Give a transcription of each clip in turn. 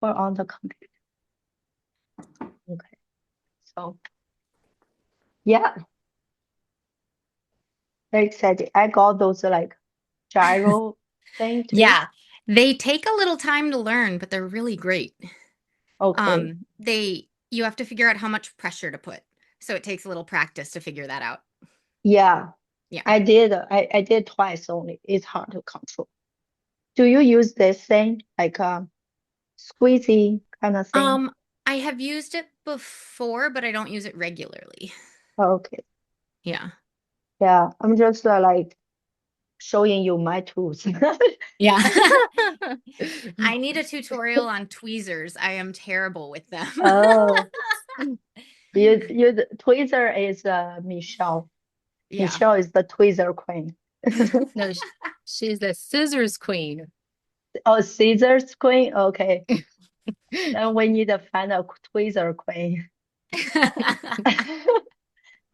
or on the computer. Okay. So yeah, very excited. I got those like gyro thing too. Yeah, they take a little time to learn, but they're really great. Okay. You have to figure out how much pressure to put. So it takes a little practice to figure that out. Yeah, Yeah. I did twice only. It's hard to control. Do you use this thing like squeezy kind of thing? Um, I have used it before, but I don't use it regularly. Okay. Yeah. Yeah, I'm just like showing you my tools. Yeah. I need a tutorial on tweezers. I am terrible with them. Oh, you the tweezer is Michelle. Yeah. Michelle is the tweezer queen. No, she's the scissors queen. Oh, scissors queen. Okay, then we need to find a tweezer queen.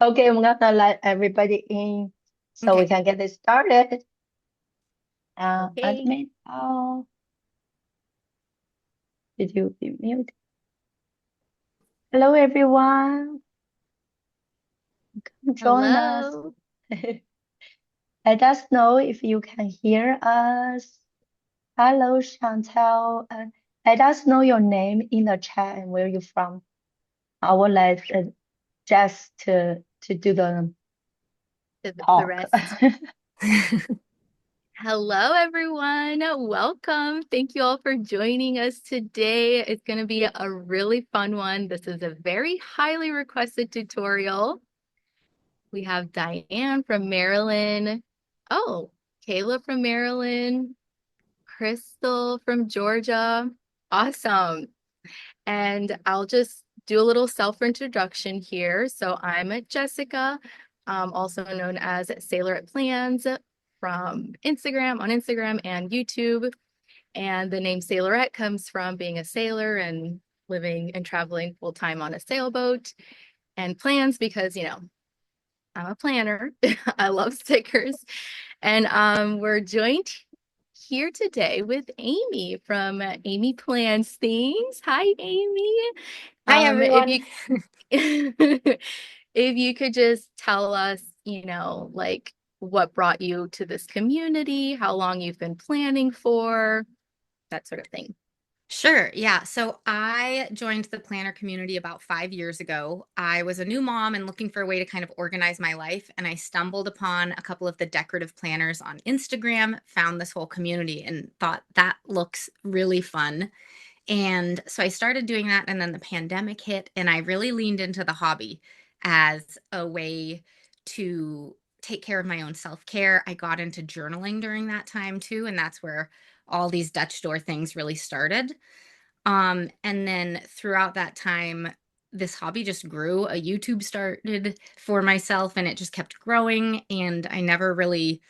Okay, I'm gonna let everybody in so we Okay. can get this started. Okay. Admin. Oh, did you be muted? Hello, everyone. Come join us. Hello. Let us know if you can hear us. Hello, Chantel. Let us know your name in the chat and where you're from. I will let Jess to do the The talk. rest. Hello, everyone. Welcome. Thank you all for joining us today. It's going to be a really fun one. This is a very highly requested tutorial. We have Diane from Maryland. Oh, Kayla from Maryland. Crystal from Georgia. Awesome. And I'll just do a little self-introduction here. So I'm Jessica, also known as Sailor at Plans from on Instagram and YouTube. And the name Sailorette comes from being a sailor and living and traveling full time on a sailboat. And plans because, I'm a planner. I love stickers. And we're joined here today with Amy from Amy Plans Things. Hi, Amy. Hi, If everyone. you if you could just tell us, like what brought you to this community, how long you've been planning for, that sort of thing. Sure. Yeah. So I joined the planner community about 5 years ago. I was a new mom and looking for a way to kind of organize my life. And I stumbled upon a couple of the decorative planners on Instagram, found this whole community, and thought that looks really fun. And so I started doing that. And then the pandemic hit, and I really leaned into the hobby as a way to take care of my own self care. I got into journaling during that time too. And that's where all these Dutch door things really started. And then throughout that time, this hobby just grew. A YouTube started for myself and it just kept growing. And I never really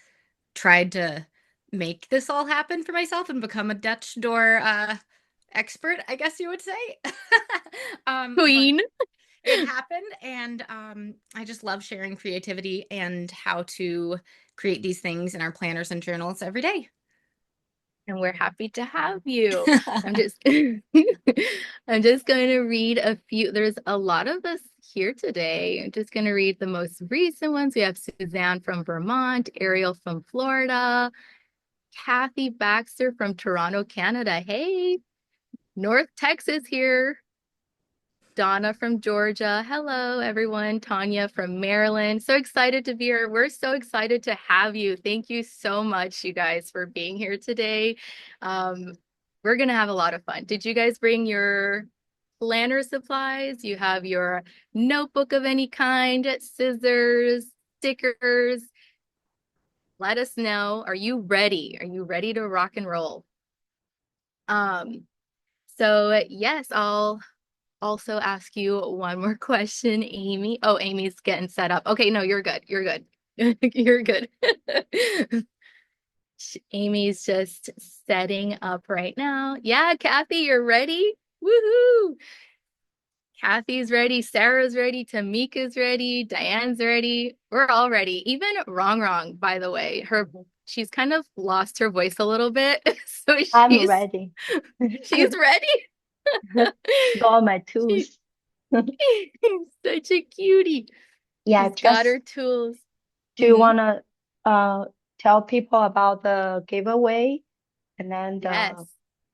tried to make this all happen for myself and become a Dutch door expert, I guess you would say. But Queen. it happened. And I just love sharing creativity and how to create these things in our planners and journals every day. And we're happy to have you. I'm just I'm just going to read a few. There's a lot of us here today. I'm just going to read the most recent ones. We have Suzanne from Vermont, Ariel from Florida, Kathy Baxter from Toronto, Canada. Hey, North Texas here. Donna from Georgia. Hello, everyone. Tanya from Maryland. So excited to be here. We're so excited to have you. Thank you so much, you guys, for being here today. Um, we're going to have a lot of fun. Did you guys bring your planner supplies? You have your notebook of any kind, scissors, stickers. Let us know. Are you ready? Are you ready to rock and roll? Um, so yes, I'll also ask you one more question, Amy. Oh, Amy's getting set up. Okay, no, you're good. You're good. You're good. Amy's just setting up right now. Yeah, Kathy, you're ready? Woohoo! Kathy's ready, Sarah's ready, Tamika's ready, Diane's ready. We're all ready. Even Rongrong, by the way. She's kind of lost her voice a little bit. So I'm she's ready. she's ready. Got my She's tools. such a cutie. Yeah, She's got just her tools. do you Mhm. wanna tell people about the giveaway and then the Yes.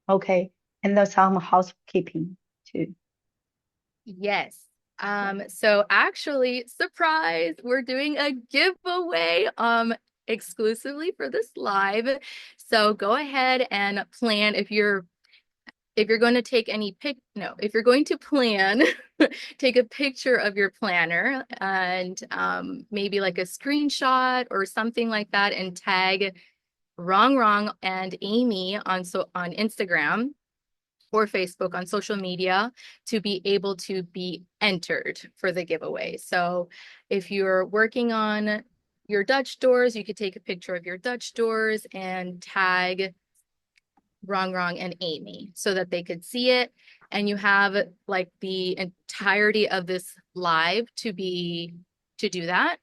okay and the some housekeeping too. Yes. Yeah. So actually, surprise, we're doing a giveaway exclusively for this live. So go ahead and plan if you're going to take any pic no, if you're going to plan, take a picture of your planner and maybe like a screenshot or something like that and tag Rongrong and Amy on Instagram or Facebook on social media to be able to be entered for the giveaway. So if you're working on your Dutch doors, you could take a picture of your Dutch doors and tag Rongrong and Amy so that they could see it. And you have like the entirety of this live to do that.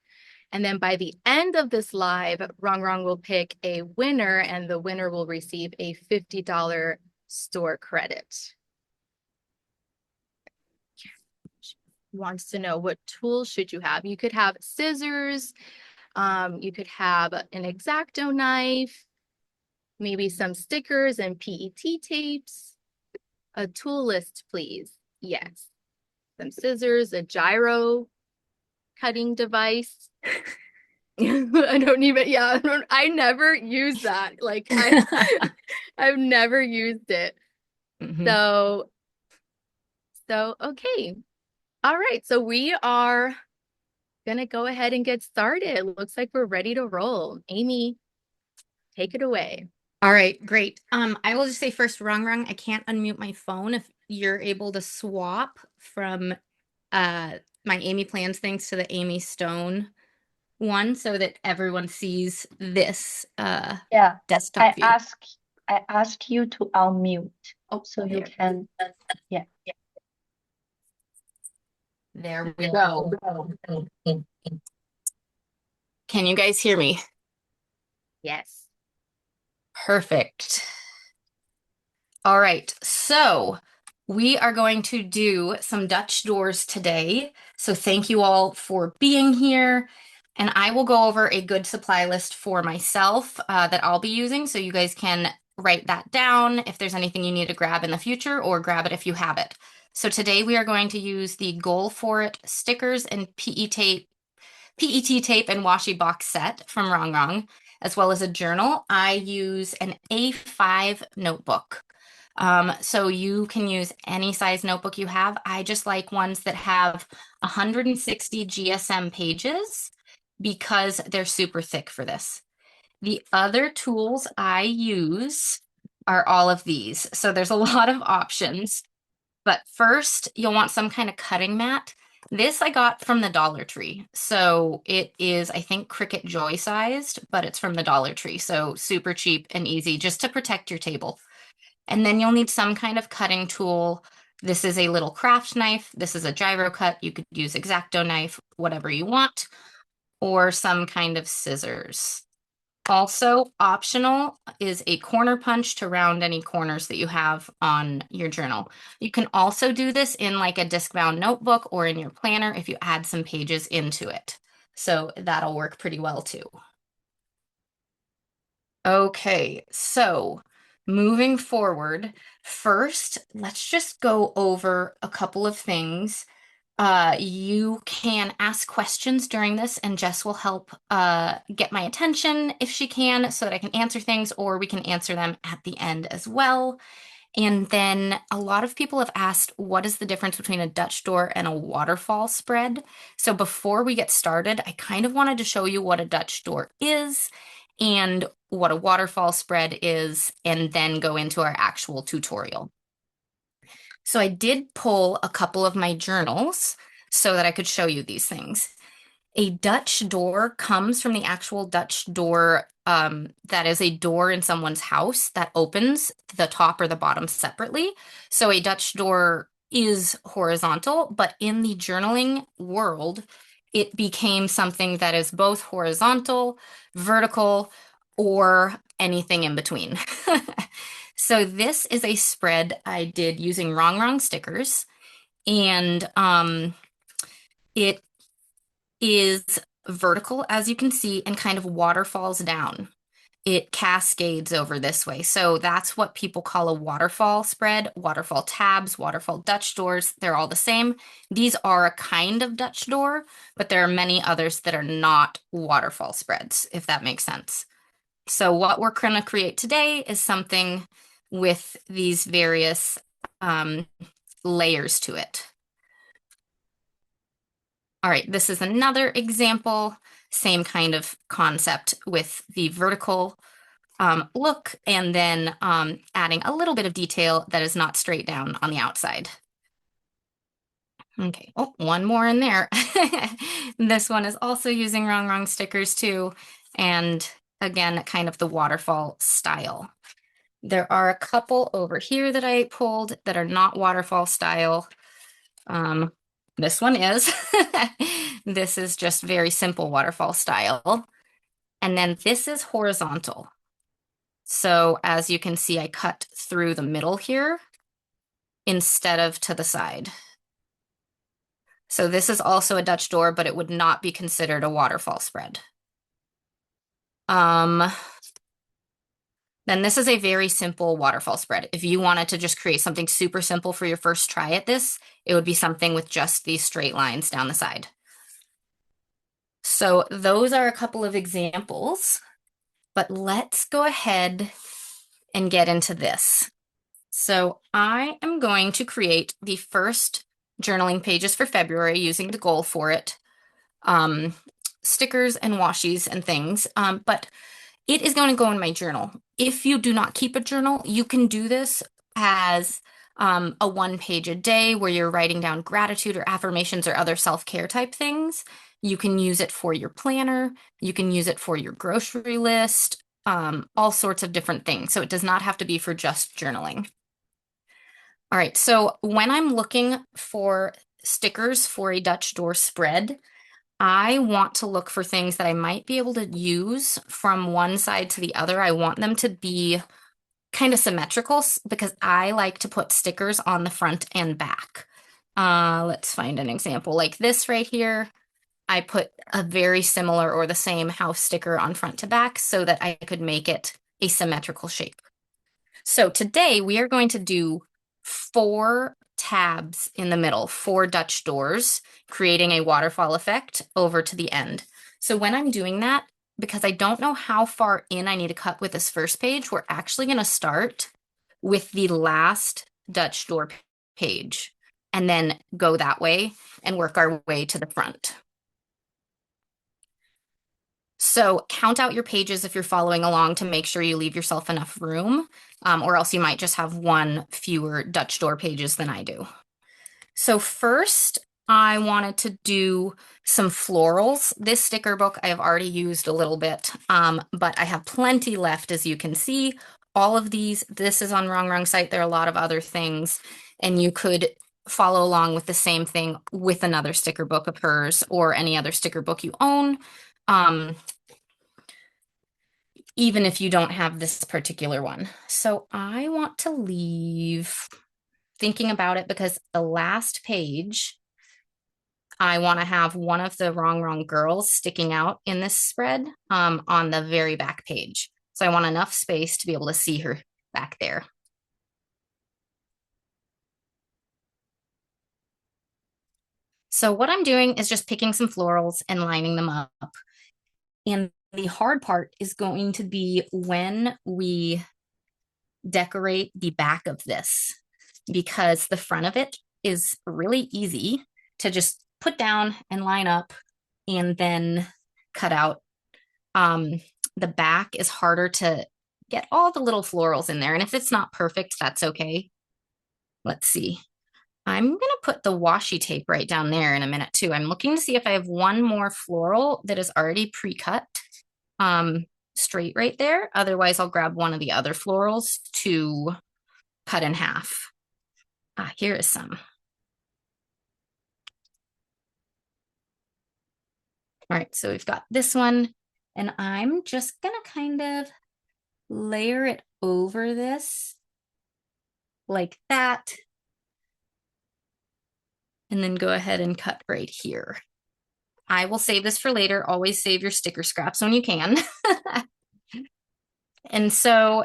And then by the end of this live, Rongrong will pick a winner and the winner will receive a $50 store credit. Wants to know what tools should you have. You could have scissors, you could have an X-Acto knife, maybe some stickers and PET tapes. A tool list, please. Yes. Some scissors, a gyro cutting device. I don't even, yeah, I never use that. Like I've never used it. Mhm. So okay. All right. So we are gonna go ahead and get started. Looks like we're ready to roll. Amy, take it away. All right, great. I will just say first, Rongrong, I can't unmute my phone. If you're able to swap from my Amy Plans things to the Amy Stone one so that everyone sees this Yeah. desktop I view. ask I ask you to unmute Oh, so you there. can yeah. There we go. Can you guys hear me? Yes. Perfect. All right, so we are going to do some Dutch doors today. So thank you all for being here. And I will go over a good supply list for myself that I'll be using. So you guys can write that down if there's anything you need to grab in the future or grab it if you have it. So today we are going to use the Goal For It stickers and PET tape and washi box set from Rongrong, as well as a journal. I use an A5 notebook. So you can use any size notebook you have. I just like ones that have 160 GSM pages because they're super thick for this. The other tools I use are all of these. So there's a lot of options. But first, you'll want some kind of cutting mat. This I got from the Dollar Tree. So it is, I think, Cricut Joy sized, but it's from the Dollar Tree. So super cheap and easy just to protect your table. And then you'll need some kind of cutting tool. This is a little craft knife. This is a gyro cut. You could use X-Acto knife, whatever you want, or some kind of scissors. Also optional is a corner punch to round any corners that you have on your journal. You can also do this in like a disc-bound notebook or in your planner if you add some pages into it. So that'll work pretty well too. Okay, so moving forward, first, let's just go over a couple of things. You can ask questions during this, and Jess will help get my attention if she can so that I can answer things, or we can answer them at the end as well. And then a lot of people have asked, what is the difference between a Dutch door and a waterfall spread? So before we get started, I kind of wanted to show you what a Dutch door is and what a waterfall spread is, and then go into our actual tutorial. So I did pull a couple of my journals so that I could show you these things. A Dutch door comes from the actual Dutch door that is a door in someone's house that opens the top or the bottom separately. So a Dutch door is horizontal, but in the journaling world, it became something that is both horizontal, vertical, or anything in between. So this is a spread I did using Rongrong stickers, and it is vertical, as you can see, and kind of waterfalls down. It cascades over this way. So that's what people call a waterfall spread, waterfall tabs, waterfall Dutch doors. They're all the same. These are a kind of Dutch door, but there are many others that are not waterfall spreads, if that makes sense. So what we're going to create today is something with these various layers to it. All right, this is another example, same kind of concept with the vertical look, and then adding a little bit of detail that is not straight down on the outside. Okay, oh, one more in there. This one is also using Rongrong stickers too, and again, kind of the waterfall style. There are a couple over here that I pulled that are not waterfall style. This one is. This is just very simple waterfall style. And then this is horizontal. So as you can see, I cut through the middle here instead of to the side. So this is also a Dutch door, but it would not be considered a waterfall spread. Then this is a very simple waterfall spread. If you wanted to just create something super simple for your first try at this, it would be something with just these straight lines down the side. So those are a couple of examples, but let's go ahead and get into this. So I am going to create the first journaling pages for February using the goal for it, stickers and washies and things, but it is going to go in my journal. If you do not keep a journal, you can do this as a 1 page a day where you're writing down gratitude or affirmations or other self-care type things. You can use it for your planner. You can use it for your grocery list, all sorts of different things. So it does not have to be for just journaling. All right, so when I'm looking for stickers for a Dutch door spread, I want to look for things that I might be able to use from one side to the other. I want them to be kind of symmetrical because I like to put stickers on the front and back. Let's find an example like this right here. I put a very similar or the same house sticker on front to back so that I could make it a symmetrical shape. So today we are going to do 4 tabs in the middle, 4 Dutch doors, creating a waterfall effect over to the end. So when I'm doing that, because I don't know how far in I need to cut with this first page, we're actually going to start with the last Dutch door page and then go that way and work our way to the front. So count out your pages if you're following along to make sure you leave yourself enough room, or else you might just have 1 fewer Dutch door pages than I do. So first, I wanted to do some florals. This sticker book I have already used a little bit, but I have plenty left, as you can see. All of these, this is on Rongrong site. There are a lot of other things, and you could follow along with the same thing with another sticker book of hers or any other sticker book you own. Even if you don't have this particular one. So I want to leave thinking about it because the last page, I want to have one of the Rongrong girls sticking out in this spread on the very back page. So I want enough space to be able to see her back there. So what I'm doing is just picking some florals and lining them up. And the hard part is going to be when we decorate the back of this, because the front of it is really easy to just put down and line up and then cut out. The back is harder to get all the little florals in there. And if it's not perfect, that's okay. Let's see. I'm going to put the washi tape right down there in a minute too. I'm looking to see if I have one more floral that is already pre-cut straight right there. Otherwise, I'll grab one of the other florals to cut in half. Here is some. All right, so we've got this one, and I'm just gonna kind of layer it over this like that. And then go ahead and cut right here. I will save this for later. Always save your sticker scraps when you can. And so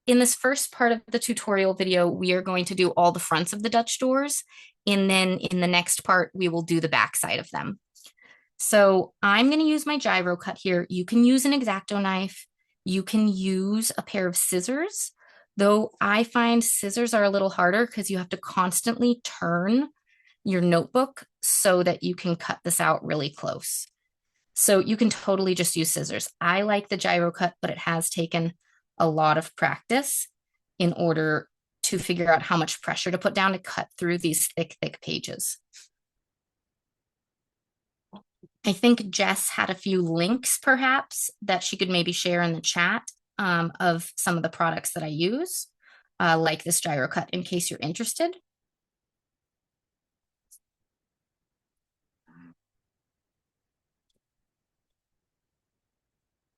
in this first part of the tutorial video, we are going to do all the fronts of the Dutch doors. And then in the next part, we will do the back side of them. So I'm going to use my gyro cut here. You can use an X-Acto knife. You can use a pair of scissors, though I find scissors are a little harder because you have to constantly turn your notebook so that you can cut this out really close. So you can totally just use scissors. I like the gyro cut, but it has taken a lot of practice in order to figure out how much pressure to put down to cut through these thick, thick pages. I think Jess had a few links perhaps that she could maybe share in the chat of some of the products that I use, like this gyro cut, in case you're interested.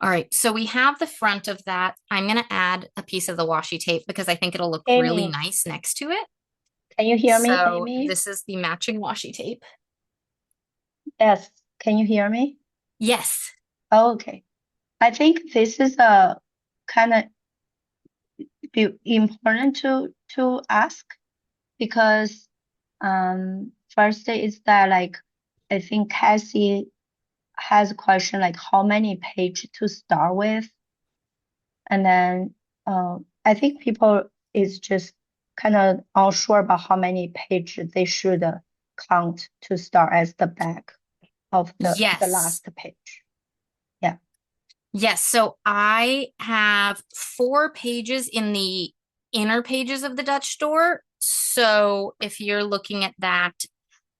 All right, so we have the front of that. I'm going to add a piece of the washi tape because I think it'll look really Amy, nice next to it. can you hear me, So Amy? this is the matching washi tape. Yes. Can you hear me? Yes. Oh, okay. I think this is a kind of important to ask because first is that like I think Cassie has a question like how many page to start with, and then I think people is just kind of unsure about how many page they should count to start as the back of the last page. Yeah. Yes. So I have 4 pages in the inner pages of the Dutch door. So if you're looking at that,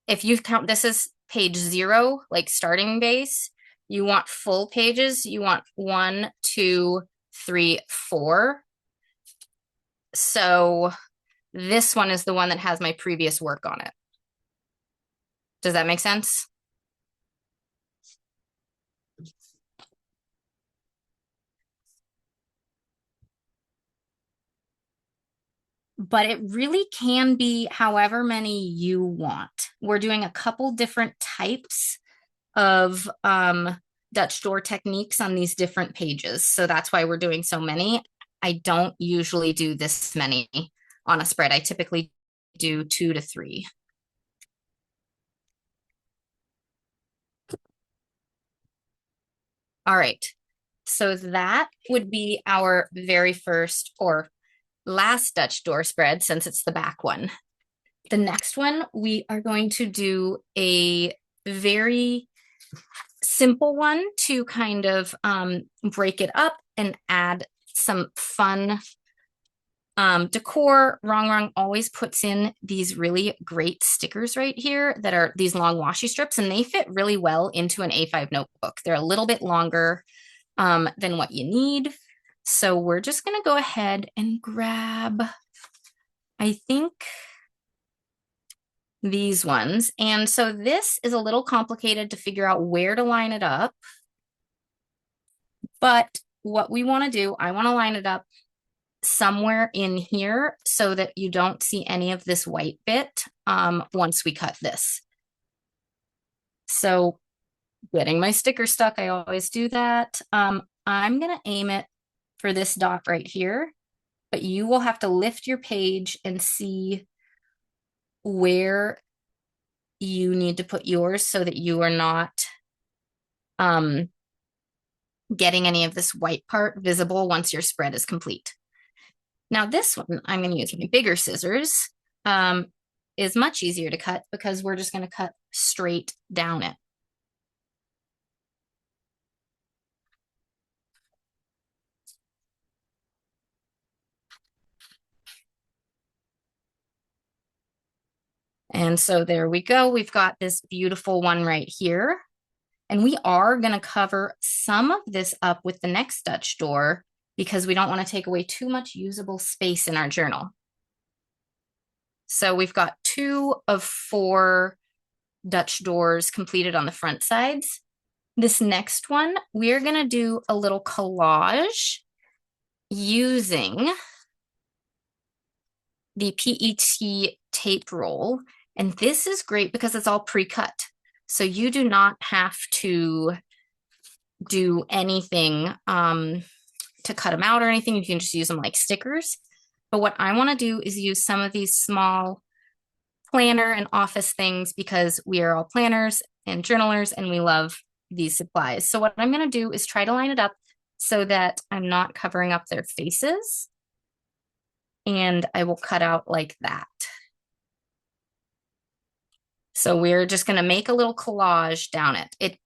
if you count, this is page 0, like starting base, you want full pages. You want 1, 2, 3, 4. So this one is the one that has my previous work on it. Does that make sense? But it really can be however many you want. We're doing a couple different types of Dutch door techniques on these different pages. So that's why we're doing so many. I don't usually do this many on a spread. I typically do 2 to 3. All right. So that would be our very first or last Dutch door spread since it's the back one. The next one, we are going to do a very simple one to kind of break it up and add some fun decor. Rongrong always puts in these really great stickers right here that are these long washi strips, and they fit really well into an A5 notebook. They're a little bit longer than what you need. So we're just going to go ahead and grab, I think, these ones. And so this is a little complicated to figure out where to line it up. But what we want to do, I want to line it up somewhere in here so that you don't see any of this white bit once we cut this. So getting my sticker stuck, I always do that. I'm going to aim it for this dot right here, but you will have to lift your page and see where you need to put yours so that you are not getting any of this white part visible once your spread is complete. Now this one, I'm going to use my bigger scissors, is much easier to cut because we're just going to cut straight down it. And so there we go. We've got this beautiful one right here. And we are going to cover some of this up with the next Dutch door because we don't want to take away too much usable space in our journal. So we've got 2 of 4 Dutch doors completed on the front sides. This next one, we're going to do a little collage using the PET tape roll. And this is great because it's all pre-cut. So you do not have to do anything to cut them out or anything. You can just use them like stickers. But what I want to do is use some of these small planner and office things because we are all planners and journalers and we love these supplies. So what I'm going to do is try to line it up so that I'm not covering up their faces. And I will cut out like that. So we're just going to make a little collage down it. It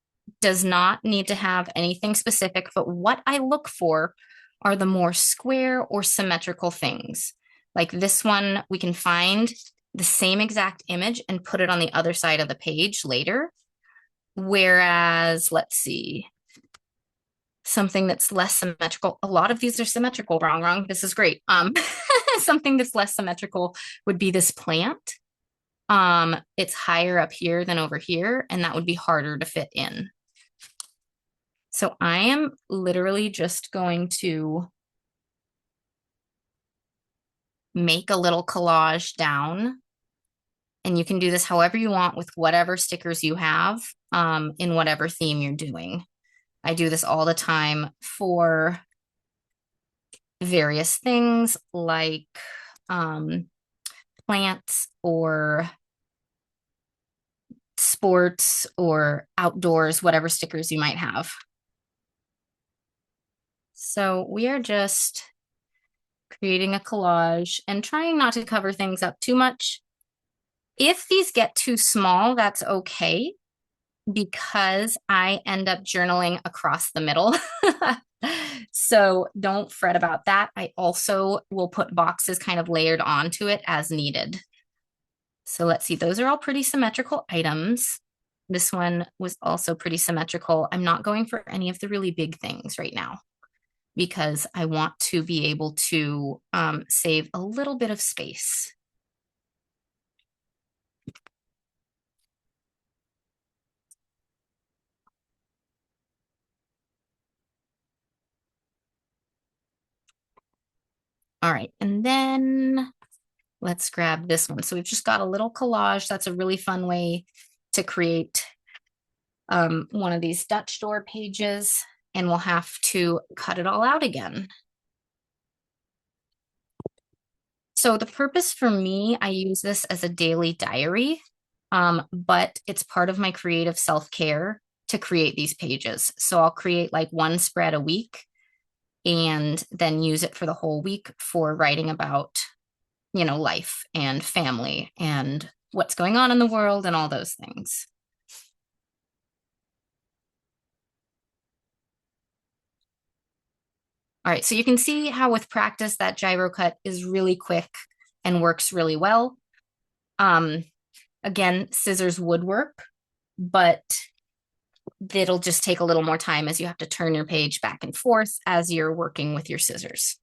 does not need to have anything specific, but what I look for are the more square or symmetrical things. Like this one, we can find the same exact image and put it on the other side of the page later. Whereas, let's see, something that's less symmetrical. A lot of these are symmetrical, wrong. This is great. Something that's less symmetrical would be this plant. It's higher up here than over here, and that would be harder to fit in. So I am literally just going to make a little collage down. And you can do this however you want with whatever stickers you have, in whatever theme you're doing. I do this all the time for various things like plants or sports or outdoors, whatever stickers you might have. So we are just creating a collage and trying not to cover things up too much. If these get too small, that's okay because I end up journaling across the middle. So don't fret about that. I also will put boxes kind of layered onto it as needed. So let's see, those are all pretty symmetrical items. This one was also pretty symmetrical. I'm not going for any of the really big things right now because I want to be able to save a little bit of space. All right, and then let's grab this one. So we've just got a little collage. That's a really fun way to create one of these Dutch door pages, and we'll have to cut it all out again. So the purpose for me, I use this as a daily diary, but it's part of my creative self-care to create these pages. So I'll create like one spread a week and then use it for the whole week for writing about, you know, life and family and what's going on in the world and all those things. All right, so you can see how with practice that gyro cut is really quick and works really well. Again, scissors would work, but it'll just take a little more time as you have to turn your page back and forth as you're working with your scissors.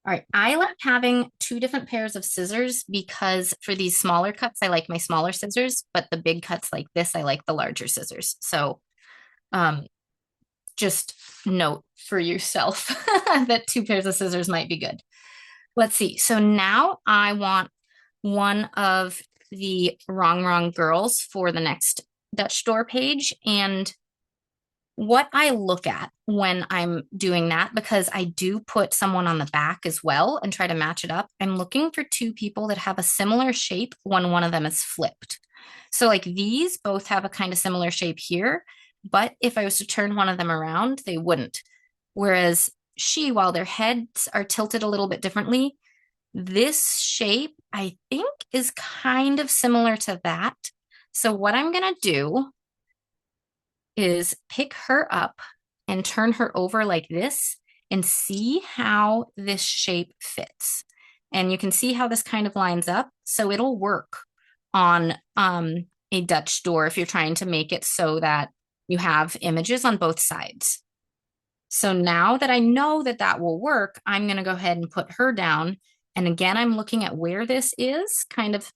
All right, I like having two different pairs of scissors because for these smaller cuts, I like my smaller scissors, but the big cuts like this, I like the larger scissors. So just note for yourself that two pairs of scissors might be good. Let's see. So now I want one of the Rongrong girls for the next Dutch door page. And what I look at when I'm doing that, because I do put someone on the back as well and try to match it up, I'm looking for two people that have a similar shape when one of them is flipped. So like these both have a kind of similar shape here, but if I was to turn one of them around, they wouldn't. Whereas she, while their heads are tilted a little bit differently, this shape, I think, is kind of similar to that. So what I'm going to do is pick her up and turn her over like this and see how this shape fits. And you can see how this kind of lines up. So it'll work on a Dutch door if you're trying to make it so that you have images on both sides. So now that I know that that will work, I'm going to go ahead and put her down. And again, I'm looking at where this is kind of,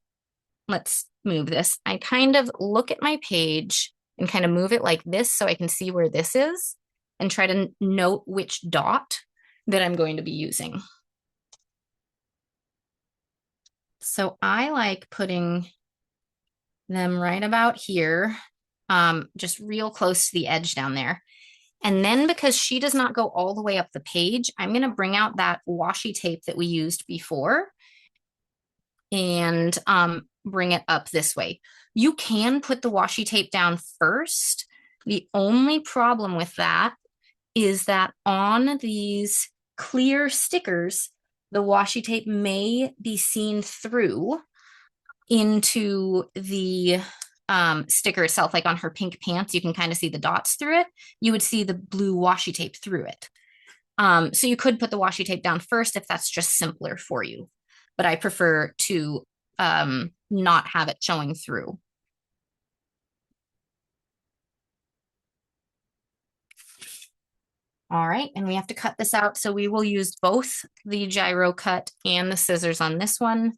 let's move this, I kind of look at my page and kind of move it like this so I can see where this is and try to note which dot that I'm going to be using. So I like putting them right about here, just real close to the edge down there. And then because she does not go all the way up the page, I'm going to bring out that washi tape that we used before and bring it up this way. You can put the washi tape down first. The only problem with that is that on these clear stickers, the washi tape may be seen through into the sticker itself. Like on her pink pants, you can kind of see the dots through it. You would see the blue washi tape through it. So you could put the washi tape down first if that's just simpler for you. But I prefer to not have it showing through. All right, and we have to cut this out. So we will use both the gyro cut and the scissors on this one.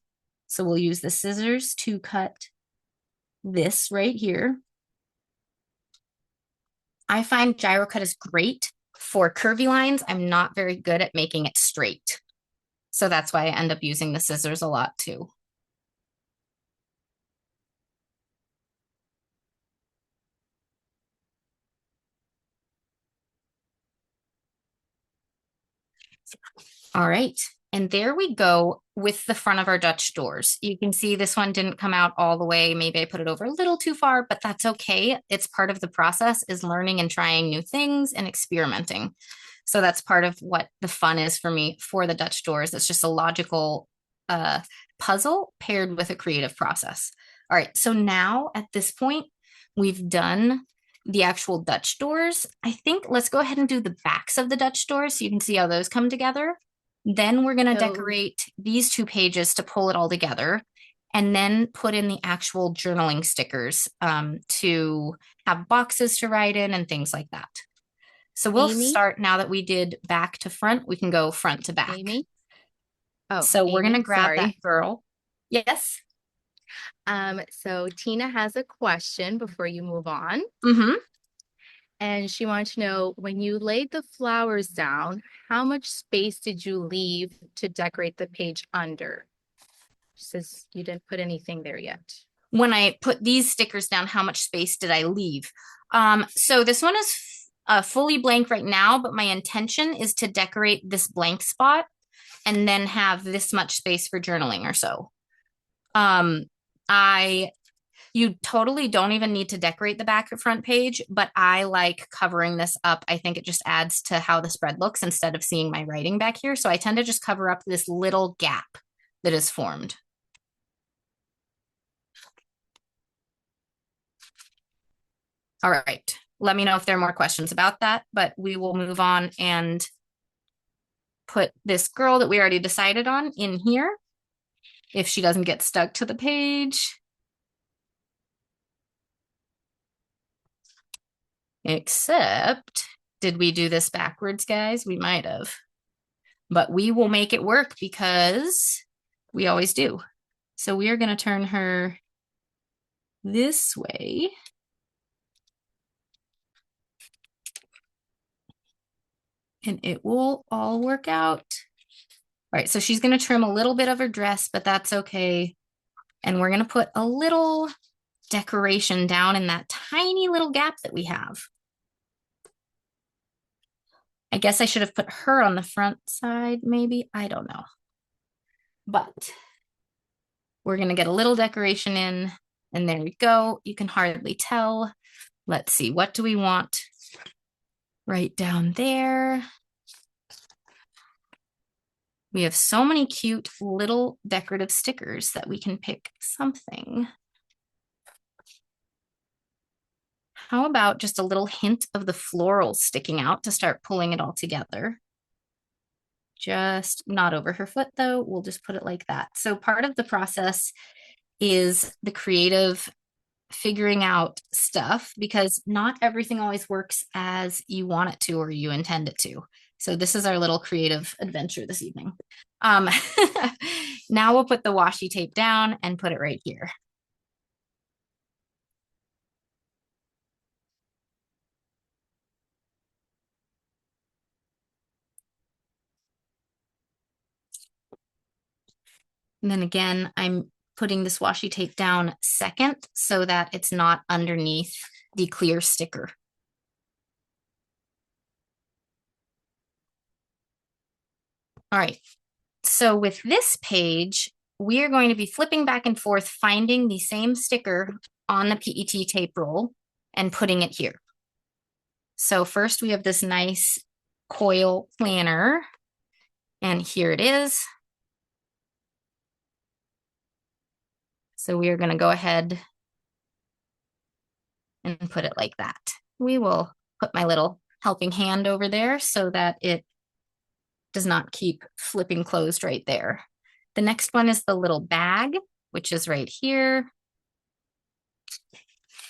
So we'll use the scissors to cut this right here. I find gyro cut is great for curvy lines. I'm not very good at making it straight. So that's why I end up using the scissors a lot too. All right, and there we go with the front of our Dutch doors. You can see this one didn't come out all the way. Maybe I put it over a little too far, but that's okay. It's part of the process, is learning and trying new things and experimenting. So that's part of what the fun is for me for the Dutch doors. It's just a logical puzzle paired with a creative process. All right, so now at this point, we've done the actual Dutch doors. I think let's go ahead and do the backs of the Dutch doors so you can see how those come together. Then we're going to decorate these two pages to pull it all together, and then put in the actual journaling stickers to have boxes to write in and things like that. So we'll start now that we did back to front. We can go front to back. Amy? Oh, so we're going to grab that girl. Yes. So Tina has a question before you move on. Mm-hmm. And she wants to know, when you laid the flowers down, how much space did you leave to decorate the page under? She says you didn't put anything there yet. When I put these stickers down, how much space did I leave? So this one is fully blank right now, but my intention is to decorate this blank spot and then have this much space for journaling or so. You totally don't even need to decorate the back or front page, but I like covering this up. I think it just adds to how the spread looks instead of seeing my writing back here. So I tend to just cover up this little gap that is formed. All right, let me know if there are more questions about that, but we will move on and put this girl that we already decided on in here if she doesn't get stuck to the page. Except, did we do this backwards, guys? We might have. But we will make it work because we always do. So we are going to turn her this way. And it will all work out. All right, so she's going to trim a little bit of her dress, but that's okay. And we're going to put a little decoration down in that tiny little gap that we have. I guess I should have put her on the front side, maybe. I don't know. But we're going to get a little decoration in, and there we go. You can hardly tell. Let's see, what do we want? Right down there. We have so many cute little decorative stickers that we can pick something. How about just a little hint of the floral sticking out to start pulling it all together? Just not over her foot though. We'll just put it like that. So part of the process is the creative figuring out stuff, because not everything always works as you want it to or you intend it to. So this is our little creative adventure this evening. Now we'll put the washi tape down and put it right here. And then again, I'm putting this washi tape down second so that it's not underneath the clear sticker. All right, so with this page, we are going to be flipping back and forth, finding the same sticker on the PET tape roll and putting it here. So first we have this nice coil planner, and here it is. So we are going to go ahead and put it like that. We will put my little helping hand over there so that it does not keep flipping closed right there. The next one is the little bag, which is right here.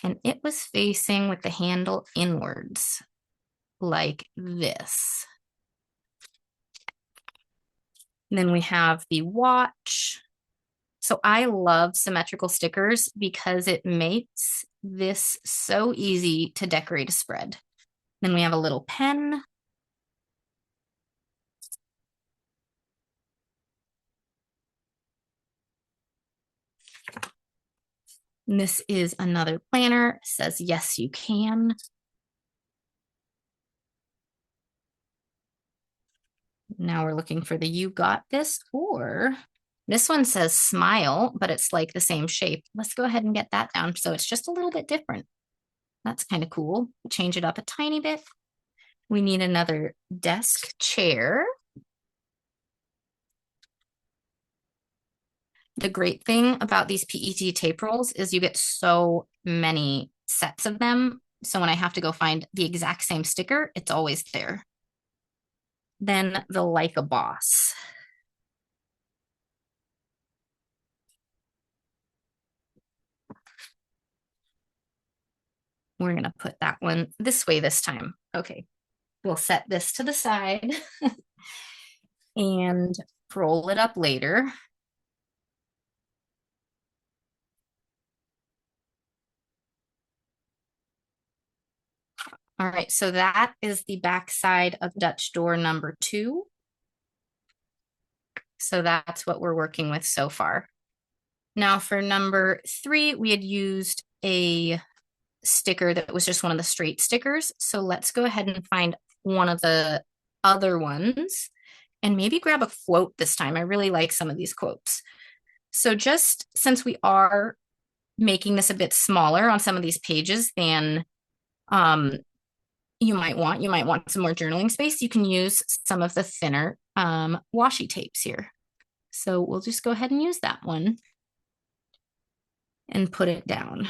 And it was facing with the handle inwards, like this. And then we have the watch. So I love symmetrical stickers because it makes this so easy to decorate a spread. Then we have a little pen. And this is another planner. It says, yes, you can. Now we're looking for the you got this, or this one says smile, but it's like the same shape. Let's go ahead and get that down. So it's just a little bit different. That's kind of cool. Change it up a tiny bit. We need another desk chair. The great thing about these PET tape rolls is you get so many sets of them. So when I have to go find the exact same sticker, it's always there. Then the like a boss. We're going to put that one this way this time. Okay, we'll set this to the side and roll it up later. All right, so that is the back side of Dutch door number 2. So that's what we're working with so far. Now for number 3, we had used a sticker that was just one of the straight stickers. So let's go ahead and find one of the other ones and maybe grab a quote this time. I really like some of these quotes. So just since we are making this a bit smaller on some of these pages than you might want some more journaling space, you can use some of the thinner washi tapes here. So we'll just go ahead and use that one and put it down.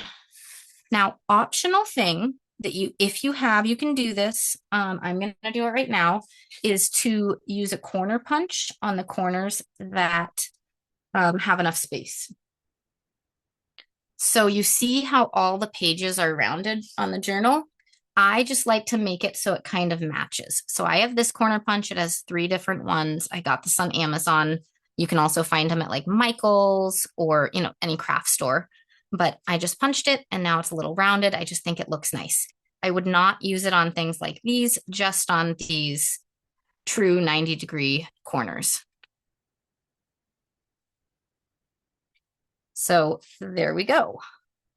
Now, optional thing that if you have, you can do this. I'm going to do it right now, is to use a corner punch on the corners that have enough space. So you see how all the pages are rounded on the journal? I just like to make it so it kind of matches. So I have this corner punch. It has 3 different ones. I got this on Amazon. You can also find them at like Michael's or, any craft store. But I just punched it and now it's a little rounded. I just think it looks nice. I would not use it on things like these, just on these true 90-degree corners. So there we go.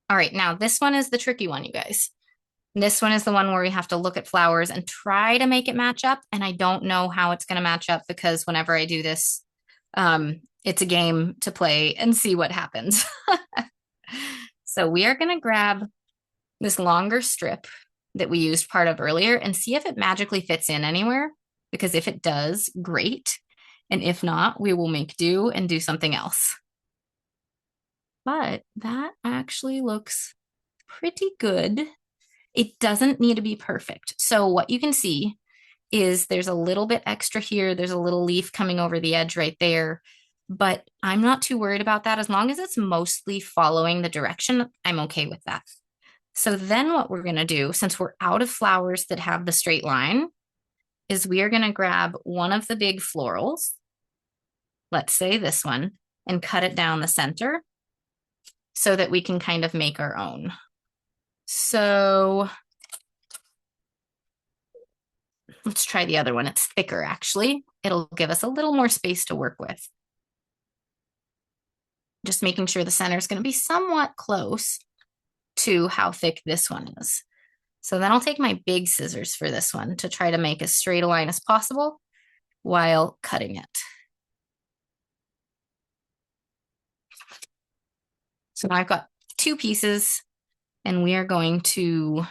All right, now this one is the tricky one, you guys. This one is the one where we have to look at flowers and try to make it match up. And I don't know how it's going to match up because whenever I do this, it's a game to play and see what happens. So we are going to grab this longer strip that we used part of earlier and see if it magically fits in anywhere. Because if it does, great. And if not, we will make do and do something else. But that actually looks pretty good. It doesn't need to be perfect. So what you can see is there's a little bit extra here. There's a little leaf coming over the edge right there. But I'm not too worried about that. As long as it's mostly following the direction, I'm okay with that. So then what we're going to do, since we're out of flowers that have the straight line, is we are going to grab one of the big florals, let's say this one, and cut it down the center so that we can kind of make our own. So let's try the other one. It's thicker, actually. It'll give us a little more space to work with. just making sure the center is going to be somewhat close to how thick this one is. So then I'll take my big scissors for this one to try to make as straight a line as possible while cutting it. So now I've got 2 pieces, and we are going to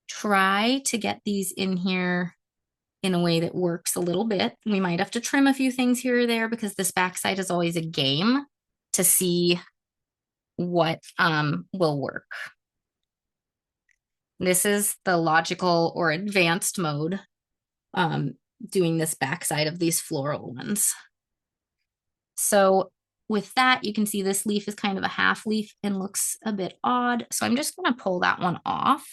try to get these in here in a way that works a little bit. We might have to trim a few things here or there because this backside is always a game to see what will work. This is the logical or advanced mode, doing this backside of these floral ones. So with that, you can see this leaf is kind of a half leaf and looks a bit odd. So I'm just going to pull that one off.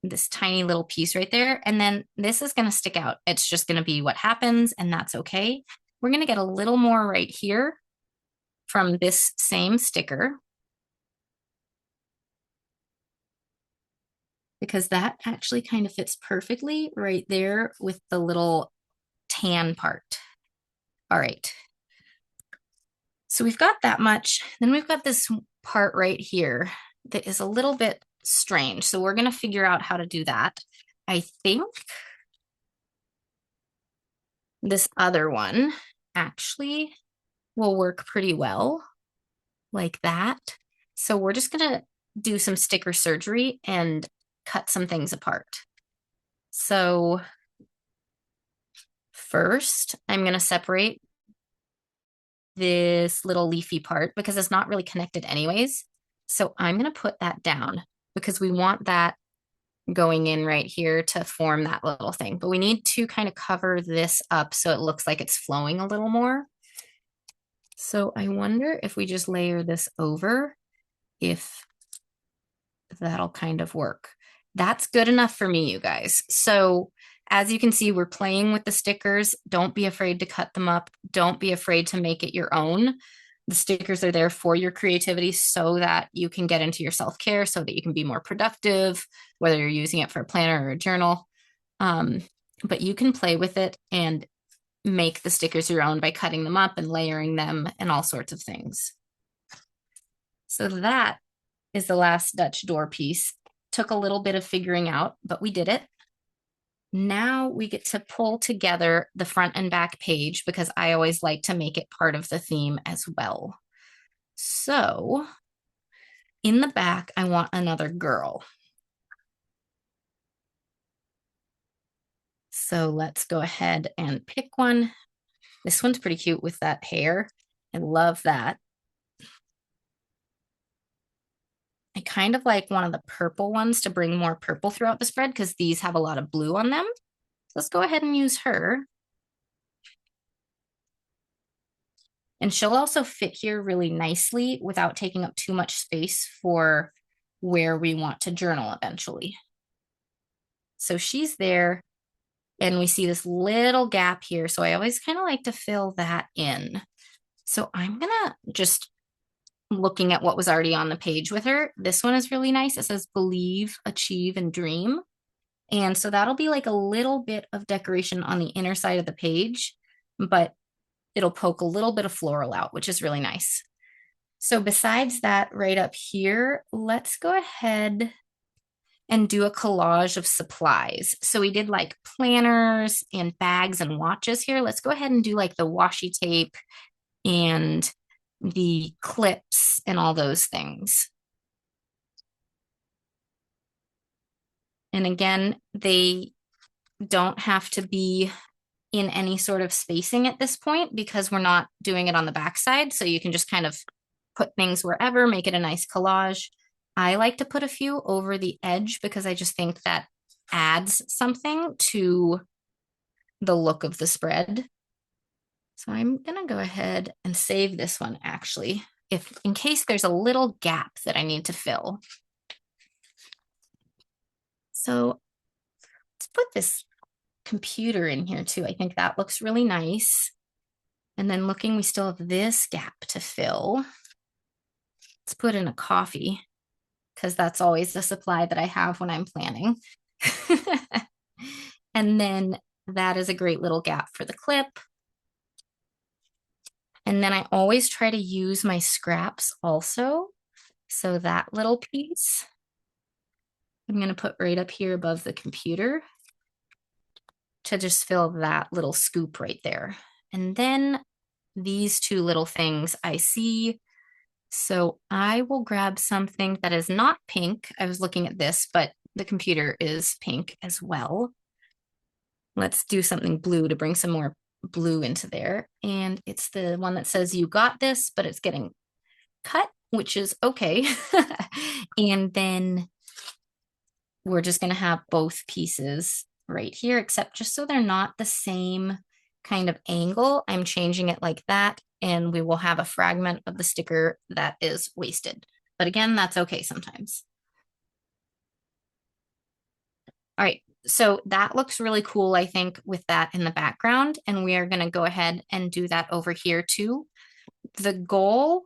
This tiny little piece right there. And then this is going to stick out. It's just going to be what happens, and that's okay. We're going to get a little more right here from this same sticker, because that actually kind of fits perfectly right there with the little tan part. All right. So we've got that much. Then we've got this part right here that is a little bit strange. So we're going to figure out how to do that. I think this other one actually will work pretty well like that. So we're just going to do some sticker surgery and cut some things apart. So first, I'm going to separate this little leafy part because it's not really connected anyways. So I'm going to put that down because we want that going in right here to form that little thing. But we need to kind of cover this up so it looks like it's flowing a little more. So I wonder if we just layer this over, if that'll kind of work. That's good enough for me, you guys. So as you can see, we're playing with the stickers. Don't be afraid to cut them up. Don't be afraid to make it your own. The stickers are there for your creativity so that you can get into your self-care, so that you can be more productive, whether you're using it for a planner or a journal. But you can play with it and make the stickers your own by cutting them up and layering them and all sorts of things. So that is the last Dutch door piece. Took a little bit of figuring out, but we did it. Now we get to pull together the front and back page because I always like to make it part of the theme as well. So in the back, I want another girl. So let's go ahead and pick one. This one's pretty cute with that hair. I love that. I kind of like one of the purple ones to bring more purple throughout the spread because these have a lot of blue on them. So let's go ahead and use her. And she'll also fit here really nicely without taking up too much space for where we want to journal eventually. So she's there, and we see this little gap here. So I always kind of like to fill that in. So I'm gonna just looking at what was already on the page with her. This one is really nice. It says believe, achieve, and dream. And so that'll be like a little bit of decoration on the inner side of the page, but it'll poke a little bit of floral out, which is really nice. So besides that, right up here, let's go ahead and do a collage of supplies. So we did like planners and bags and watches here. Let's go ahead and do like the washi tape and the clips and all those things. And again, they don't have to be in any sort of spacing at this point because we're not doing it on the backside. So you can just kind of put things wherever, make it a nice collage. I like to put a few over the edge because I just think that adds something to the look of the spread. So I'm gonna go ahead and save this one actually, in case there's a little gap that I need to fill. So let's put this computer in here too. I think that looks really nice. And then looking, we still have this gap to fill. Let's put in a coffee because that's always the supply that I have when I'm planning. And then that is a great little gap for the clip. And then I always try to use my scraps also. So that little piece, I'm going to put right up here above the computer to just fill that little scoop right there. And then these two little things I see. So I will grab something that is not pink. I was looking at this, but the computer is pink as well. Let's do something blue to bring some more blue into there. And it's the one that says you got this, but it's getting cut, which is okay. And then we're just going to have both pieces right here, except just so they're not the same kind of angle, I'm changing it like that, and we will have a fragment of the sticker that is wasted. But again, that's okay sometimes. All right, so that looks really cool, I think, with that in the background, and we are going to go ahead and do that over here too. The goal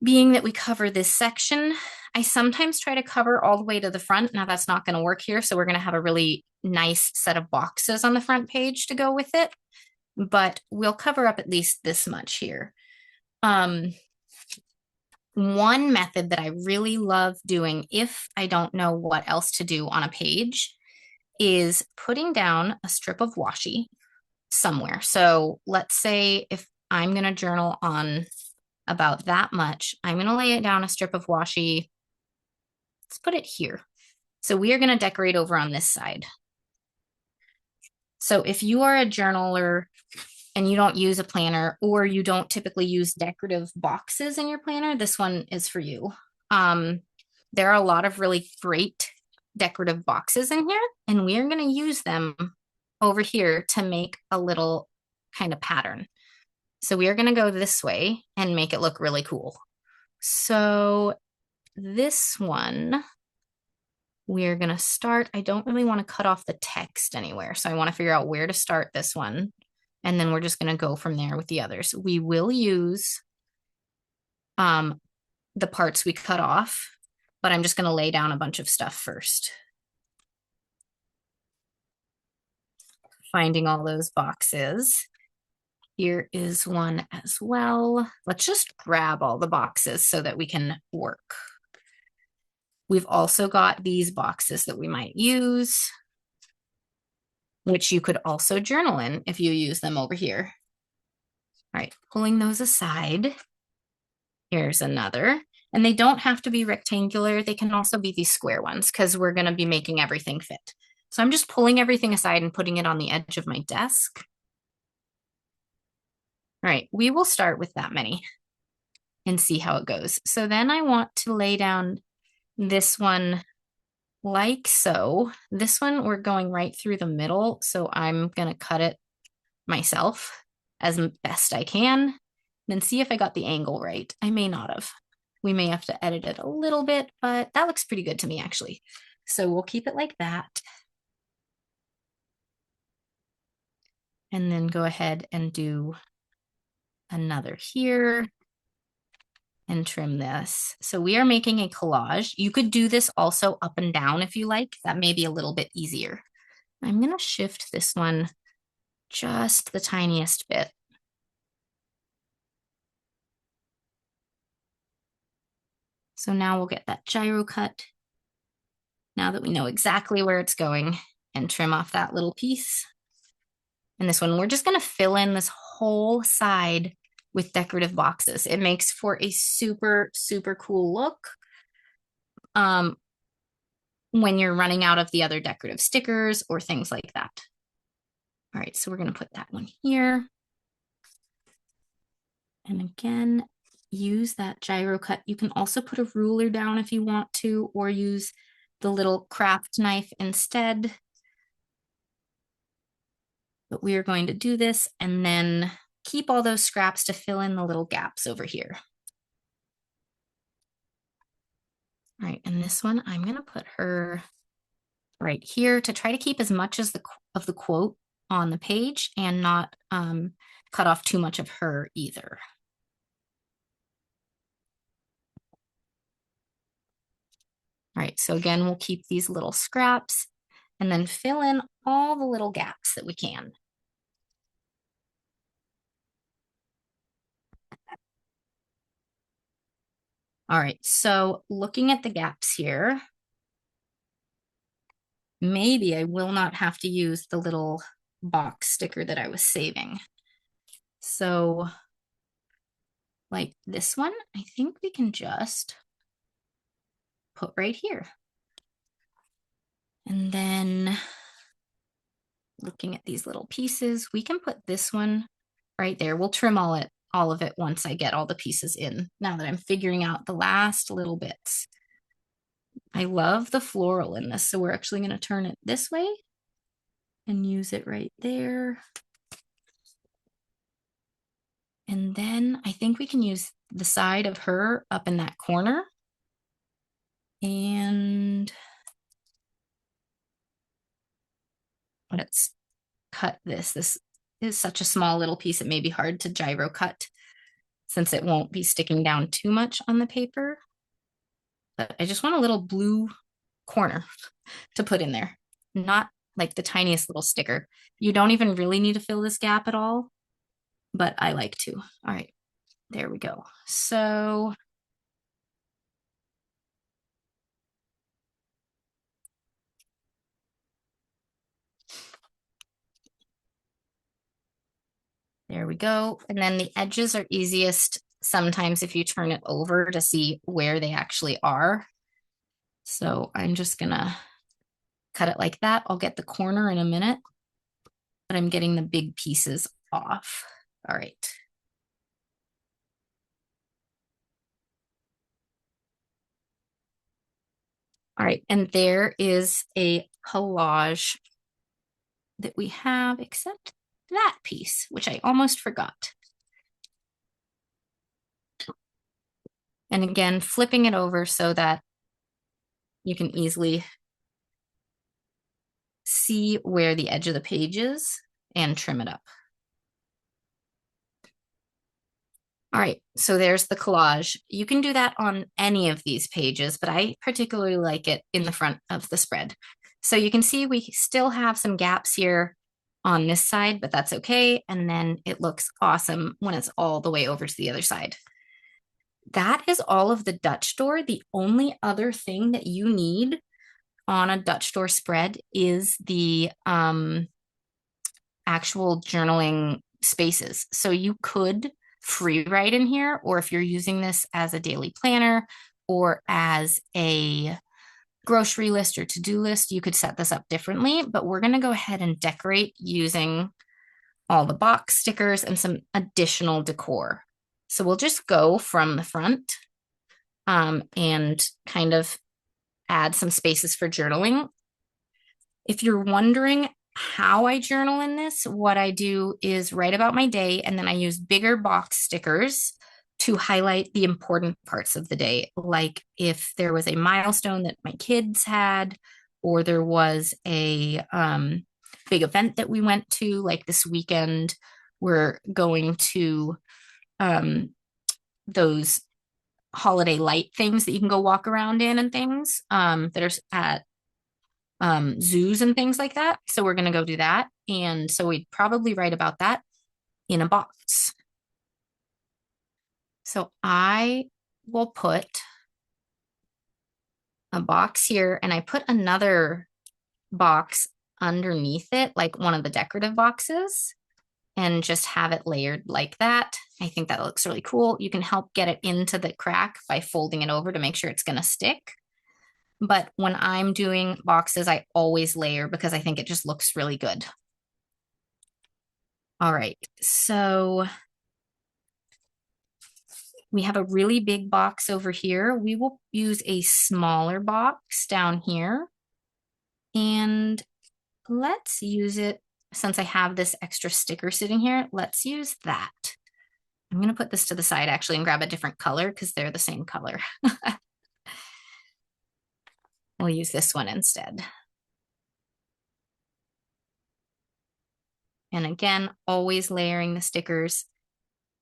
being that we cover this section. I sometimes try to cover all the way to the front. Now that's not going to work here. So we're going to have a really nice set of boxes on the front page to go with it, but we'll cover up at least this much here. One method that I really love doing if I don't know what else to do on a page is putting down a strip of washi somewhere. So let's say if I'm going to journal on about that much, I'm going to lay it down a strip of washi. Let's put it here. So we are going to decorate over on this side. So if you are a journaler and you don't use a planner, or you don't typically use decorative boxes in your planner, this one is for you. There are a lot of really great decorative boxes in here, and we are going to use them over here to make a little kind of pattern. So we are going to go this way and make it look really cool. So this one, we're going to start. I don't really want to cut off the text anywhere. So I want to figure out where to start this one. And then we're just going to go from there with the others. We will use the parts we cut off, but I'm just going to lay down a bunch of stuff first. Finding all those boxes. Here is one as well. Let's just grab all the boxes so that we can work. We've also got these boxes that we might use, which you could also journal in if you use them over here. All right, pulling those aside. Here's another. And they don't have to be rectangular. They can also be these square ones because we're going to be making everything fit. So I'm just pulling everything aside and putting it on the edge of my desk. All right, we will start with that many and see how it goes. So then I want to lay down this one like so. This one we're going right through the middle, so I'm going to cut it myself as best I can, then see if I got the angle right. I may not have. We may have to edit it a little bit, but that looks pretty good to me actually. So we'll keep it like that. And then go ahead and do another here and trim this. So we are making a collage. You could do this also up and down if you like. That may be a little bit easier. I'm going to shift this one just the tiniest bit. So now we'll get that gyro cut. Now that we know exactly where it's going, and trim off that little piece. And this one, we're just going to fill in this whole side with decorative boxes. It makes for a super, super cool look when you're running out of the other decorative stickers or things like that. All right, so we're going to put that one here. And again, use that gyro cut. You can also put a ruler down if you want to, or use the little craft knife instead. But we are going to do this and then keep all those scraps to fill in the little gaps over here. All right, and this one, I'm going to put her right here to try to keep as much as of the quote on the page and not cut off too much of her either. All right, so again, we'll keep these little scraps and then fill in all the little gaps that we can. All right, so looking at the gaps here, maybe I will not have to use the little box sticker that I was saving. So like this one, I think we can just put right here. And then looking at these little pieces, we can put this one right there. We'll trim all of it once I get all the pieces in, now that I'm figuring out the last little bits. I love the floral in this, so we're actually going to turn it this way and use it right there. And then I think we can use the side of her up in that corner. And let's cut this. This is such a small little piece, it may be hard to gyro cut since it won't be sticking down too much on the paper. But I just want a little blue corner to put in there, not like the tiniest little sticker. You don't even really need to fill this gap at all, but I like to. All right, there we go. So there we go. And then the edges are easiest sometimes if you turn it over to see where they actually are. So I'm just gonna cut it like that. I'll get the corner in a minute, but I'm getting the big pieces off. All right. All right, and there is a collage that we have, except that piece, which I almost forgot. And again, flipping it over so that you can easily see where the edge of the page is and trim it up. All right, so there's the collage. You can do that on any of these pages, but I particularly like it in the front of the spread. So you can see we still have some gaps here on this side, but that's okay. And then it looks awesome when it's all the way over to the other side. That is all of the Dutch door. The only other thing that you need on a Dutch door spread is the actual journaling spaces. So you could free write in here, or if you're using this as a daily planner or as a grocery list or to-do list, you could set this up differently, but we're going to go ahead and decorate using all the box stickers and some additional decor. So we'll just go from the front and kind of add some spaces for journaling. If you're wondering how I journal in this, what I do is write about my day, and then I use bigger box stickers to highlight the important parts of the day. Like if there was a milestone that my kids had, or there was a big event that we went to, like this weekend, we're going to those holiday light things that you can go walk around in and things that are at zoos and things like that. So we're going to go do that. And so we'd probably write about that in a box. So I will put a box here, and I put another box underneath it, like one of the decorative boxes, and just have it layered like that. I think that looks really cool. You can help get it into the crack by folding it over to make sure it's going to stick. But when I'm doing boxes, I always layer because I think it just looks really good. All right, so we have a really big box over here. We will use a smaller box down here. And let's use it, since I have this extra sticker sitting here, let's use that. I'm going to put this to the side actually and grab a different color because they're the same color. We'll use this one instead. And again, always layering the stickers.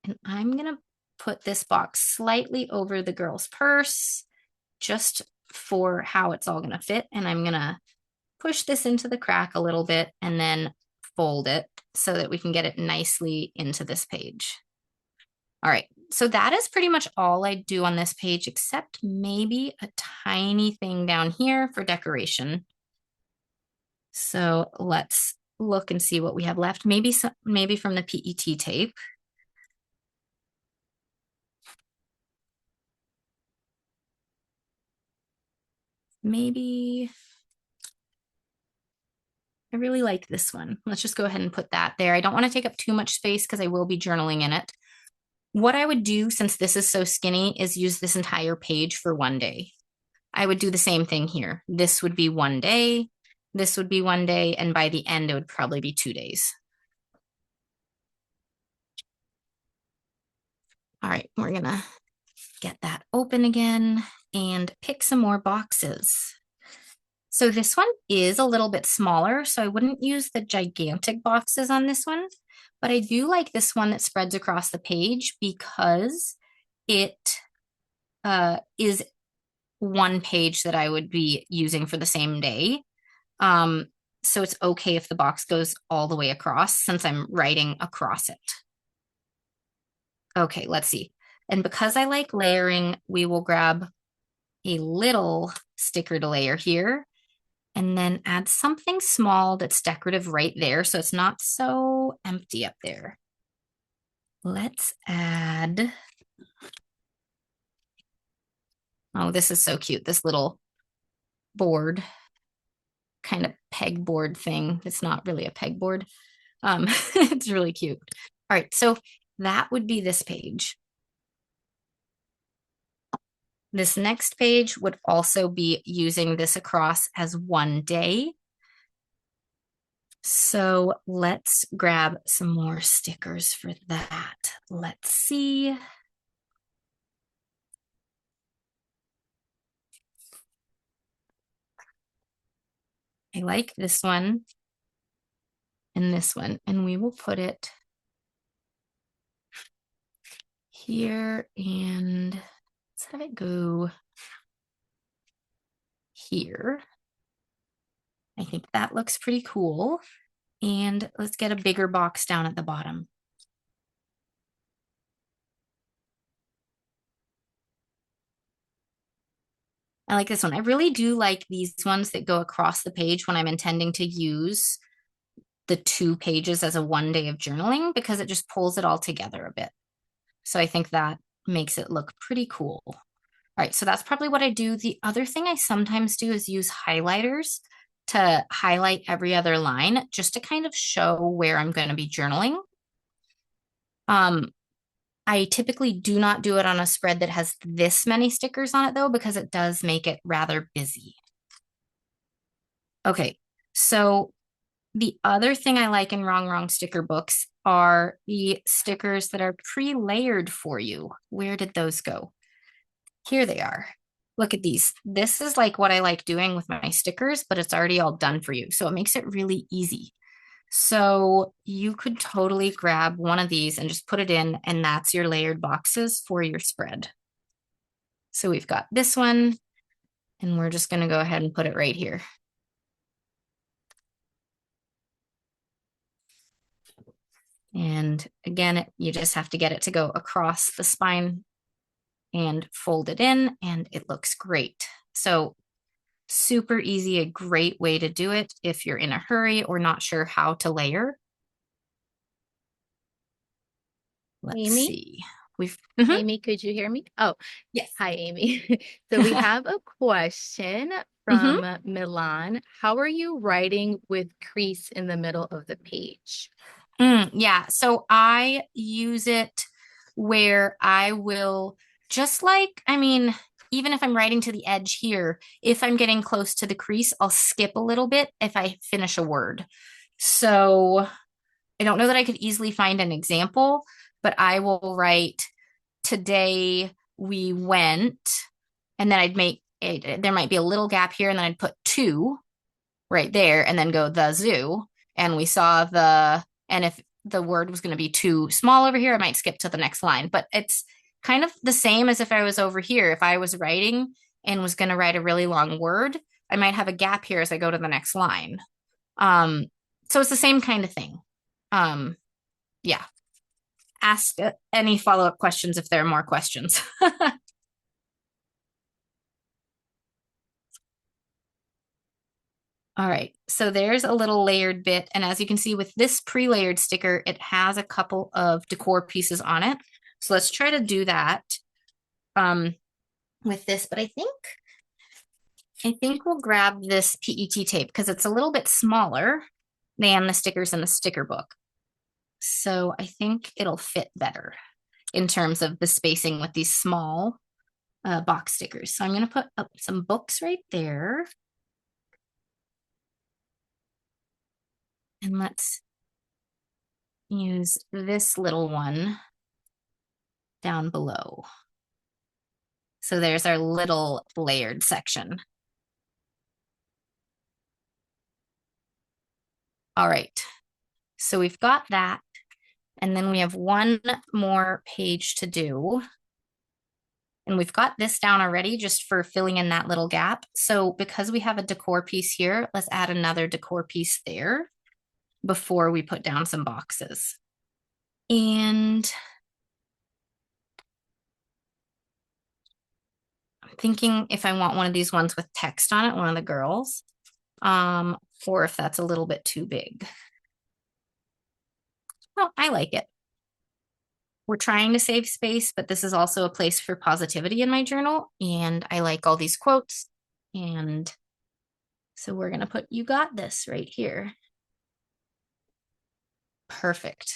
And I'm going to put this box slightly over the girl's purse just for how it's all going to fit. And I'm going to push this into the crack a little bit and then fold it so that we can get it nicely into this page. All right, So that is pretty much all I do on this page, except maybe a tiny thing down here for decoration. So let's look and see what we have left. Maybe from the PET tape. Maybe I really like this one. Let's just go ahead and put that there. I don't want to take up too much space because I will be journaling in it. What I would do, since this is so skinny, is use this entire page for one day. I would do the same thing here. This would be one day, this would be one day, and by the end, it would probably be 2 days. All right, we're gonna get that open again and pick some more boxes. So this one is a little bit smaller, so I wouldn't use the gigantic boxes on this one, but I do like this one that spreads across the page because it is one page that I would be using for the same day. So it's okay if the box goes all the way across since I'm writing across it. Okay, let's see. And because I like layering, we will grab a little sticker to layer here and then add something small that's decorative right there so it's not so empty up there. Let's add, oh, this is so cute, this little board, kind of pegboard thing. It's not really a pegboard. It's really cute. All right, so that would be this page. This next page would also be using this across as one day. So let's grab some more stickers for that. Let's see. I like this one and this one, and we will put it here and let's have it go here. I think that looks pretty cool. And let's get a bigger box down at the bottom. I like this one. I really do like these ones that go across the page when I'm intending to use the 2 pages as a one day of journaling because it just pulls it all together a bit. So I think that makes it look pretty cool. All right, so that's probably what I do. The other thing I sometimes do is use highlighters to highlight every other line just to kind of show where I'm going to be journaling. I typically do not do it on a spread that has this many stickers on it though, because it does make it rather busy. Okay, so the other thing I like in Rongrong sticker books are the stickers that are pre-layered for you. Where did those go? Here they are. Look at these. This is like what I like doing with my stickers, but it's already all done for you. So it makes it really easy. So you could totally grab one of these and just put it in, and that's your layered boxes for your spread. So we've got this one, and we're just going to go ahead and put it right here. And again, you just have to get it to go across the spine and fold it in, and it looks great. So super easy, a great way to do it if you're in a hurry or not sure how to layer. Let's Amy? see. We've Amy, could you hear me? Oh, yes. Hi, Amy. So we have a question from Milan. How are you writing with crease in the middle of the page? Yeah, so I use it where I will just like, I mean, even if I'm writing to the edge here, if I'm getting close to the crease, I'll skip a little bit if I finish a word. So I don't know that I could easily find an example, but I will write today we went, and then I'd make it, there might be a little gap here, and then I'd put to right there and then go the zoo. And we saw and if the word was going to be too small over here, I might skip to the next line. But it's kind of the same as if I was over here. If I was writing and was going to write a really long word, I might have a gap here as I go to the next line. So it's the same kind of thing. Yeah. ask any follow-up questions if there are more questions. All right, so there's a little layered bit. And as you can see with this pre-layered sticker, it has a couple of decor pieces on it. So let's try to do that with this, but I think we'll grab this PET tape because it's a little bit smaller than the stickers in the sticker book. So I think it'll fit better in terms of the spacing with these small box stickers. So I'm going to put up some books right there. And let's use this little one down below. So there's our little layered section. All right, so we've got that. And then we have one more page to do. And we've got this down already just for filling in that little gap. So because we have a decor piece here, let's add another decor piece there before we put down some boxes. And I'm thinking if I want one of these ones with text on it, one of the girls, or if that's a little bit too big. Well, I like it. We're trying to save space, but this is also a place for positivity in my journal. And I like all these quotes. And so we're going to put, "You got this" right here. Perfect.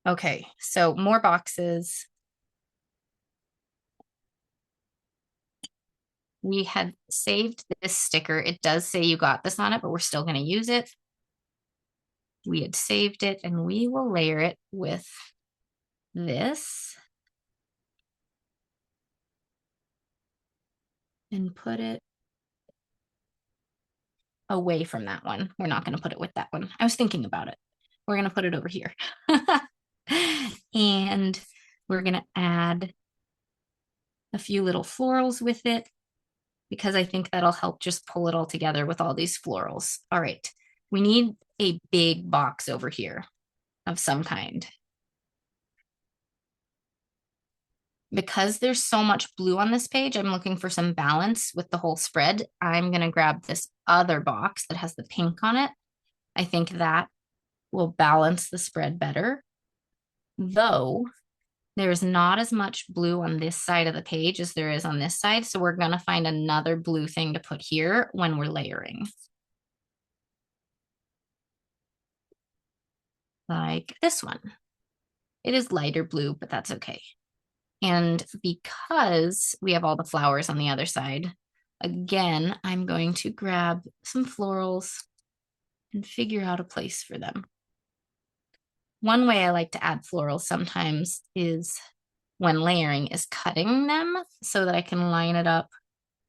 Okay, so more boxes. We had saved this sticker. It does say "You got this" on it, but we're still going to use it. We had saved it, and we will layer it with this and put it away from that one. We're not going to put it with that one. I was thinking about it. We're going to put it over here. And we're going to add a few little florals with it because I think that'll help just pull it all together with all these florals. All right, we need a big box over here of some kind. Because there's so much blue on this page, I'm looking for some balance with the whole spread. I'm going to grab this other box that has the pink on it. I think that will balance the spread better. Though there's not as much blue on this side of the page as there is on this side. So we're going to find another blue thing to put here when we're layering. Like this one. It is lighter blue, but that's okay. And because we have all the flowers on the other side, again, I'm going to grab some florals and figure out a place for them. One way I like to add florals sometimes is when layering is cutting them so that I can line it up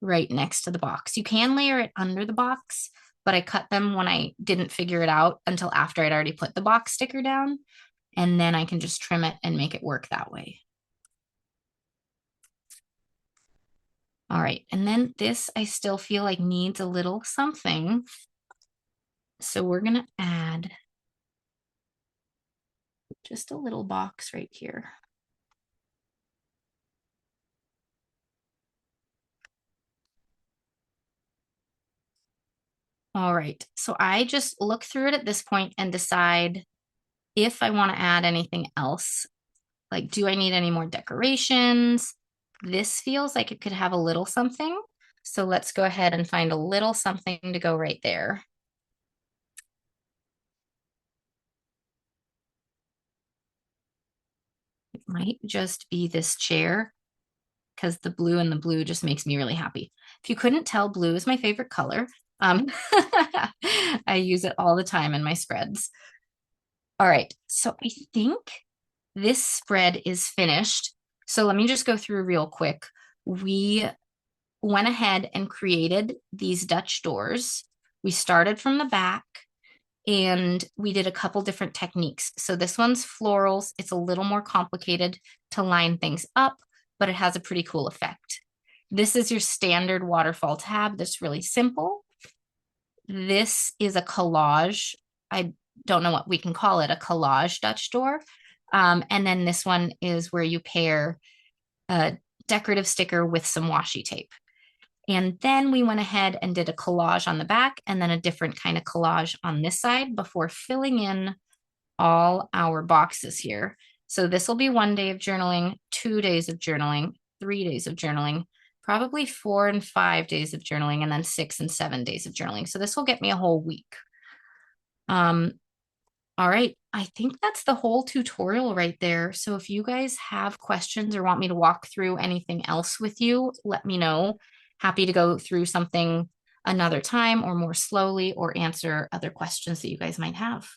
right next to the box. You can layer it under the box, but I cut them when I didn't figure it out until after I'd already put the box sticker down. And then I can just trim it and make it work that way. All right, and then this I still feel like needs a little something. So we're gonna add just a little box right here. All right, so I just look through it at this point and decide if I want to add anything else. Like, do I need any more decorations? This feels like it could have a little something. So let's go ahead and find a little something to go right there. It might just be this chair because the blue and the blue just makes me really happy. If you couldn't tell, blue is my favorite color. I use it all the time in my spreads. All right, so I think this spread is finished. So let me just go through real quick. We went ahead and created these Dutch doors. We started from the back and we did a couple different techniques. So this one's florals. It's a little more complicated to line things up, but it has a pretty cool effect. This is your standard waterfall tab that's really simple. This is a collage. I don't know what we can call it, a collage Dutch door. And then this one is where you pair a decorative sticker with some washi tape. And then we went ahead and did a collage on the back and then a different kind of collage on this side before filling in all our boxes here. So this will be 1 day of journaling, 2 days of journaling, 3 days of journaling, probably 4 and 5 days of journaling, and then 6 and 7 days of journaling. So this will get me a whole week. All right, I think that's the whole tutorial right there. So if you guys have questions or want me to walk through anything else with you, let me know. Happy to go through something another time or more slowly or answer other questions that you guys might have.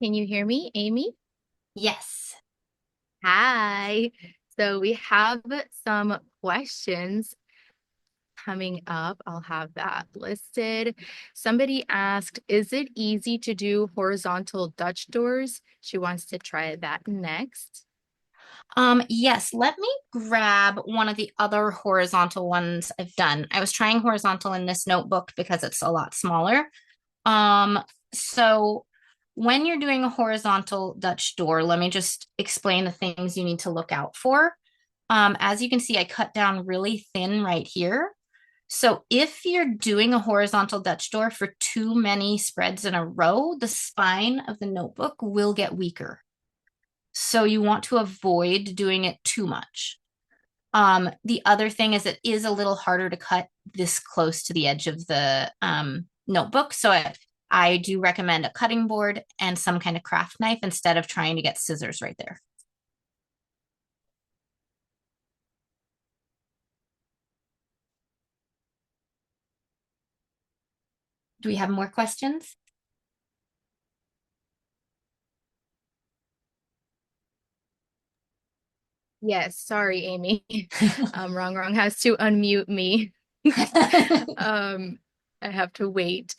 Can you hear me, Amy? Yes. Hi. So we have some questions coming up. I'll have that listed. Somebody asked, is it easy to do horizontal Dutch doors? She wants to try that next. Yes, let me grab one of the other horizontal ones I've done. I was trying horizontal in this notebook because it's a lot smaller. Um, so when you're doing a horizontal Dutch door, let me just explain the things you need to look out for. As you can see, I cut down really thin right here. So if you're doing a horizontal Dutch door for too many spreads in a row, the spine of the notebook will get weaker. So you want to avoid doing it too much. The other thing is it is a little harder to cut this close to the edge of the notebook. So I do recommend a cutting board and some kind of craft knife instead of trying to get scissors right there. Do we have more questions? Yes, sorry, Amy. Rongrong has to unmute me. I have to wait.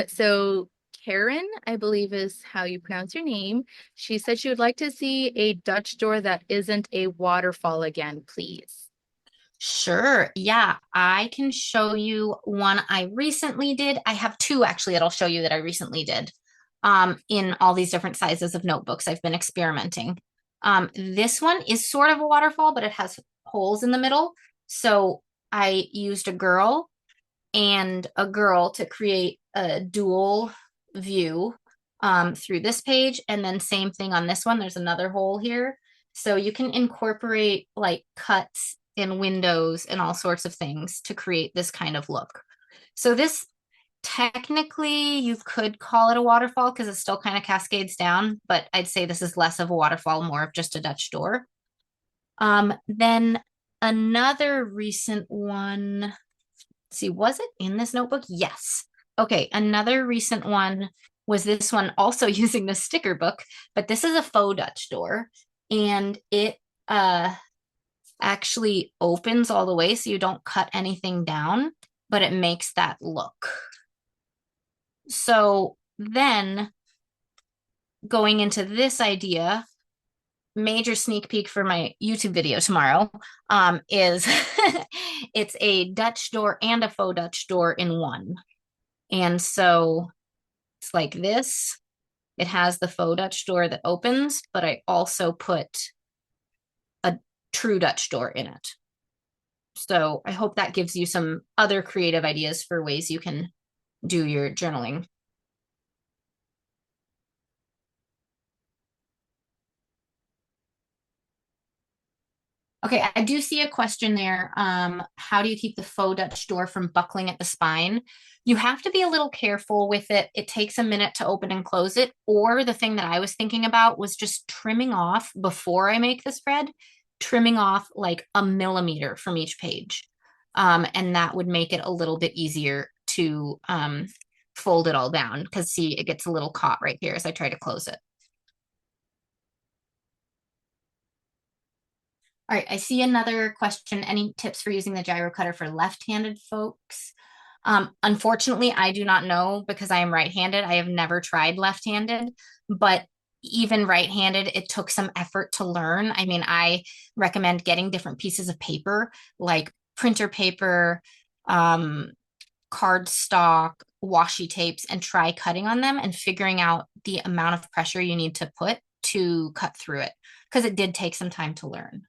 So Karen, I believe is how you pronounce your name. She said she would like to see a Dutch door that isn't a waterfall again, please. Sure. Yeah, I can show you one I recently did. I have two actually that I'll show you that I recently did in all these different sizes of notebooks. I've been experimenting. This one is sort of a waterfall, but it has holes in the middle. So I used a girl and a girl to create a dual view through this page. And then same thing on this one. There's another hole here. So you can incorporate like cuts in windows and all sorts of things to create this kind of look. So this technically you could call it a waterfall because it still kind of cascades down, but I'd say this is less of a waterfall, more of just a Dutch door. Then another recent one, see, was it in this notebook? Yes. Okay, another recent one was this one also using the sticker book, but this is a faux Dutch door and it actually opens all the way so you don't cut anything down, but it makes that look. So then going into this idea, major sneak peek for my YouTube video tomorrow is it's a Dutch door and a faux Dutch door in one. And so it's like this. It has the faux Dutch door that opens, but I also put a true Dutch door in it. So I hope that gives you some other creative ideas for ways you can do your journaling. Okay, I do see a question there. How do you keep the faux Dutch door from buckling at the spine? You have to be a little careful with it. It takes a minute to open and close it. Or the thing that I was thinking about was just trimming off before I make the spread, trimming off like a millimeter from each page. And that would make it a little bit easier to fold it all down because see, it gets a little caught right here as I try to close it. All right, I see another question. Any tips for using the gyro cutter for left-handed folks? Unfortunately, I do not know because I am right-handed. I have never tried left-handed, but even right-handed, it took some effort to learn. I mean, I recommend getting different pieces of paper, like printer paper, um, cardstock, washi tapes, and try cutting on them and figuring out the amount of pressure you need to put to cut through it, because it did take some time to learn.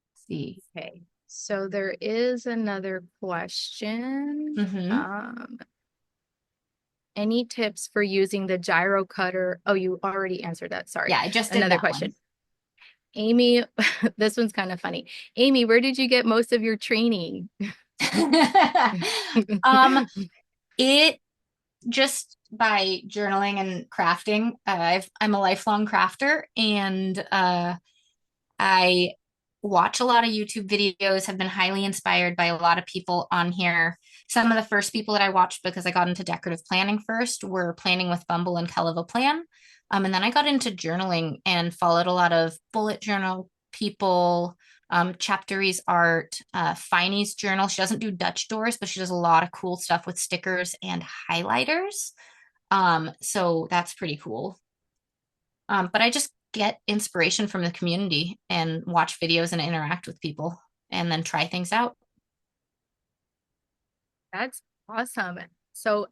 Let's see. Okay. So there is another question. Any tips for using the gyro cutter? Oh, you already answered that. Sorry. Yeah, I just did Another that question. one. Amy, this one's kind of funny. Amy, where did you get most of your training? It just by journaling and crafting. I'm a lifelong crafter, and I watch a lot of YouTube videos, have been highly inspired by a lot of people on here. Some of the first people that I watched, because I got into decorative planning first, were Planning with Bumble and Kelliva Plan. And then I got into journaling and followed a lot of bullet journal people, Chaptery's art, Finey's journal. She doesn't do Dutch doors, but she does a lot of cool stuff with stickers and highlighters. So that's pretty cool. But I just get inspiration from the community and watch videos and interact with people and then try things out. That's awesome. So,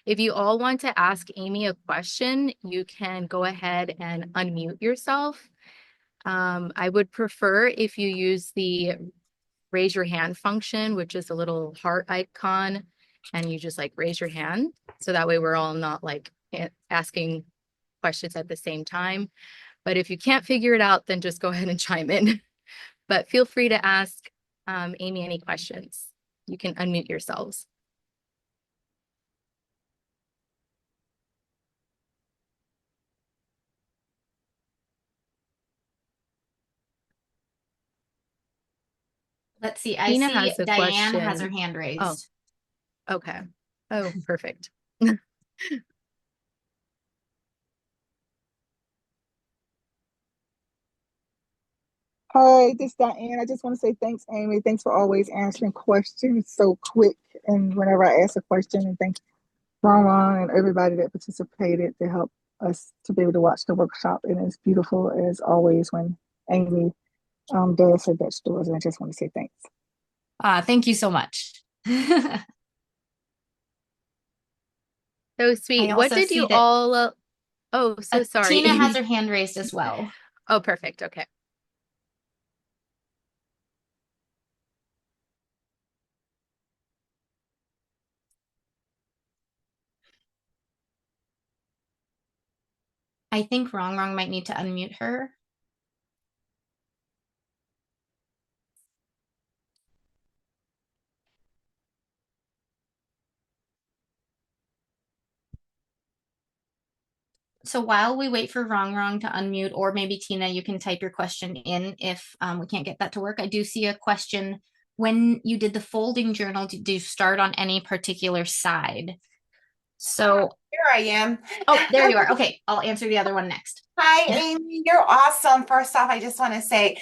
if you all want to ask Amy a question, you can go ahead and unmute yourself. I would prefer if you use the raise your hand function, which is a little heart icon, and you just like raise your hand. So that way we're all not like asking questions at the same time. But if you can't figure it out, then just go ahead and chime in. But feel free to ask Amy any questions. You can unmute yourselves. Let's see. I Tina see has a Diane has her question. hand raised. Oh, okay. Oh, perfect. Hi, this is Diane. I just want to say thanks, Amy. Thanks for always answering questions so quick. And whenever I ask a question, and thanks Rongrong and everybody that participated to help us to be able to watch the workshop. And it's beautiful as always when Amy does her Dutch doors. And I just want to say thanks. Thank you so much. So sweet. I What also did see you that all oh, so sorry, Tina has Amy. her hand raised as well. Oh, perfect. Okay. I think Rongrong might need to unmute her. So while we wait for Rongrong to unmute, or maybe Tina, you can type your question in if we can't get that to work. I do see a question. When you did the folding journal, did you start on any particular side? So here I am. Oh, there you are. Okay, I'll answer the other one next. Hi, Amy. You're awesome. First off, I just want to say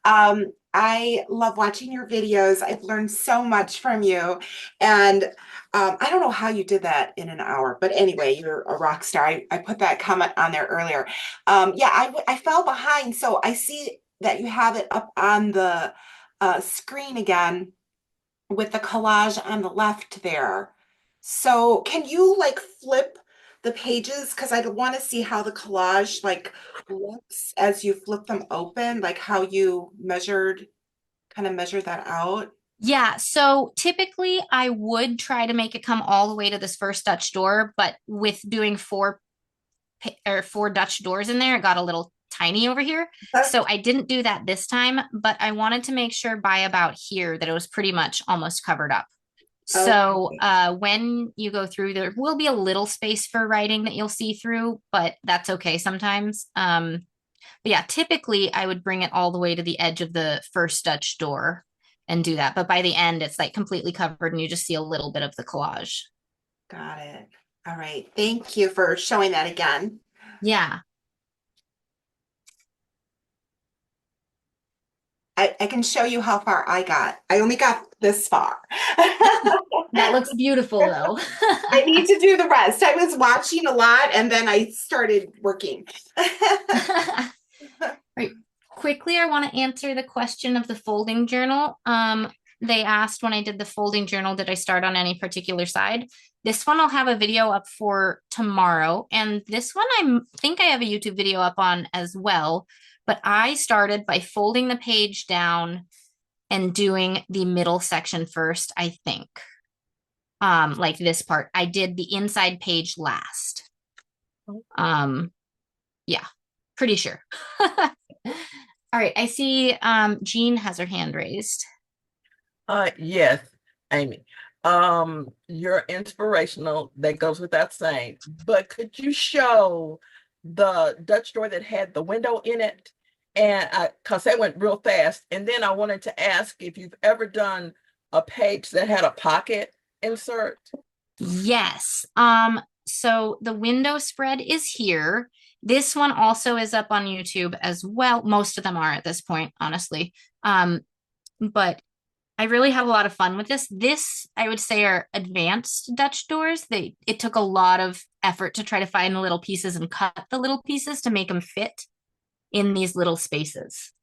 I love watching your videos. I've learned so much from you. And I don't know how you did that in an hour, but anyway, you're a rock star. I put that comment on there earlier. Yeah, I fell behind. So I see that you have it up on the screen again with the collage on the left there. So can you like flip the pages? Because I want to see how the collage like looks as you flip them open, like how you kind of measured that out. Yeah, so typically I would try to make it come all the way to this first Dutch door, but with doing four Dutch doors in there, it got a little tiny over here. So I didn't do that this time, but I wanted to make sure by about here that it was pretty much almost covered up. So when you go through, there will be a little space for writing that you'll see through, but that's okay sometimes. But yeah, typically I would bring it all the way to the edge of the first Dutch door and do that. But by the end, it's like completely covered and you just see a little bit of the collage. Got it. All right. Thank you for showing that again. Yeah. I can show you how far I got. I only got this far. That looks beautiful though. I need to do the rest. I was watching a lot and then I started working. Right. Quickly, I want to answer the question of the folding journal. They asked when I did the folding journal, did I start on any particular side? This one I'll have a video up for tomorrow. And this one I think I have a YouTube video up on as well. But I started by folding the page down and doing the middle section first, I think. Like this part. I did the inside page last. Yeah, pretty sure. All right, I see Jean has her hand raised. Yes, Amy. You're inspirational. That goes without saying. But could you show the Dutch door that had the window in it? And because that went real fast. And then I wanted to ask if you've ever done a page that had a pocket insert. Yes. So the window spread is here. This one also is up on YouTube as well. Most of them are at this point, honestly. But I really have a lot of fun with this. This, I would say, are advanced Dutch doors. It took a lot of effort to try to find the little pieces and cut the little pieces to make them fit in these little spaces.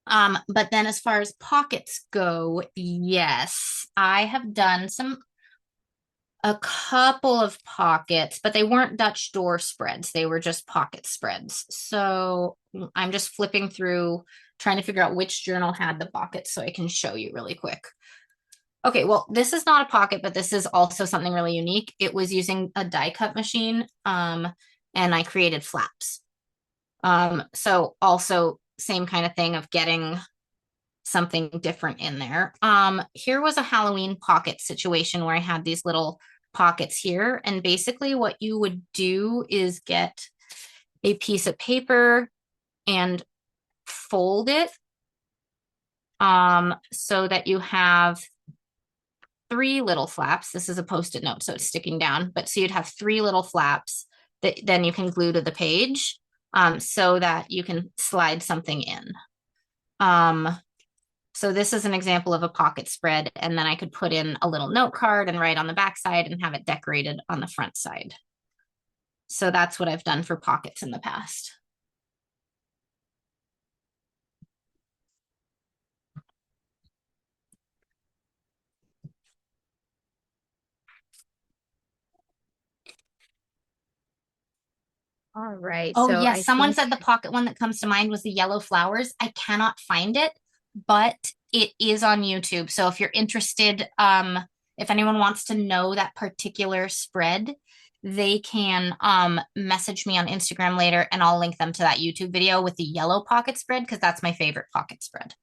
But then as far as pockets go, yes, I have done a couple of pockets, but they weren't Dutch door spreads. They were just pocket spreads. So I'm just flipping through, trying to figure out which journal had the pockets so I can show you really quick. Okay, well, this is not a pocket, but this is also something really unique. It was using a die cut machine, and I created flaps. So also same kind of thing of getting something different in there. Here was a Halloween pocket situation where I had these little pockets here. And basically what you would do is get a piece of paper and fold it so that you have 3 little flaps. This is a Post-it note, so it's sticking down. But so you'd have 3 little flaps that then you can glue to the page so that you can slide something in. So this is an example of a pocket spread, and then I could put in a little note card and write on the back side and have it decorated on the front side. So that's what I've done for pockets in the past. All right. Oh, so yes. I Someone think said the pocket one that comes to mind was the yellow flowers. I cannot find it, but it is on YouTube. So if you're interested, if anyone wants to know that particular spread, they can message me on Instagram later and I'll link them to that YouTube video with the yellow pocket spread because that's my favorite pocket spread.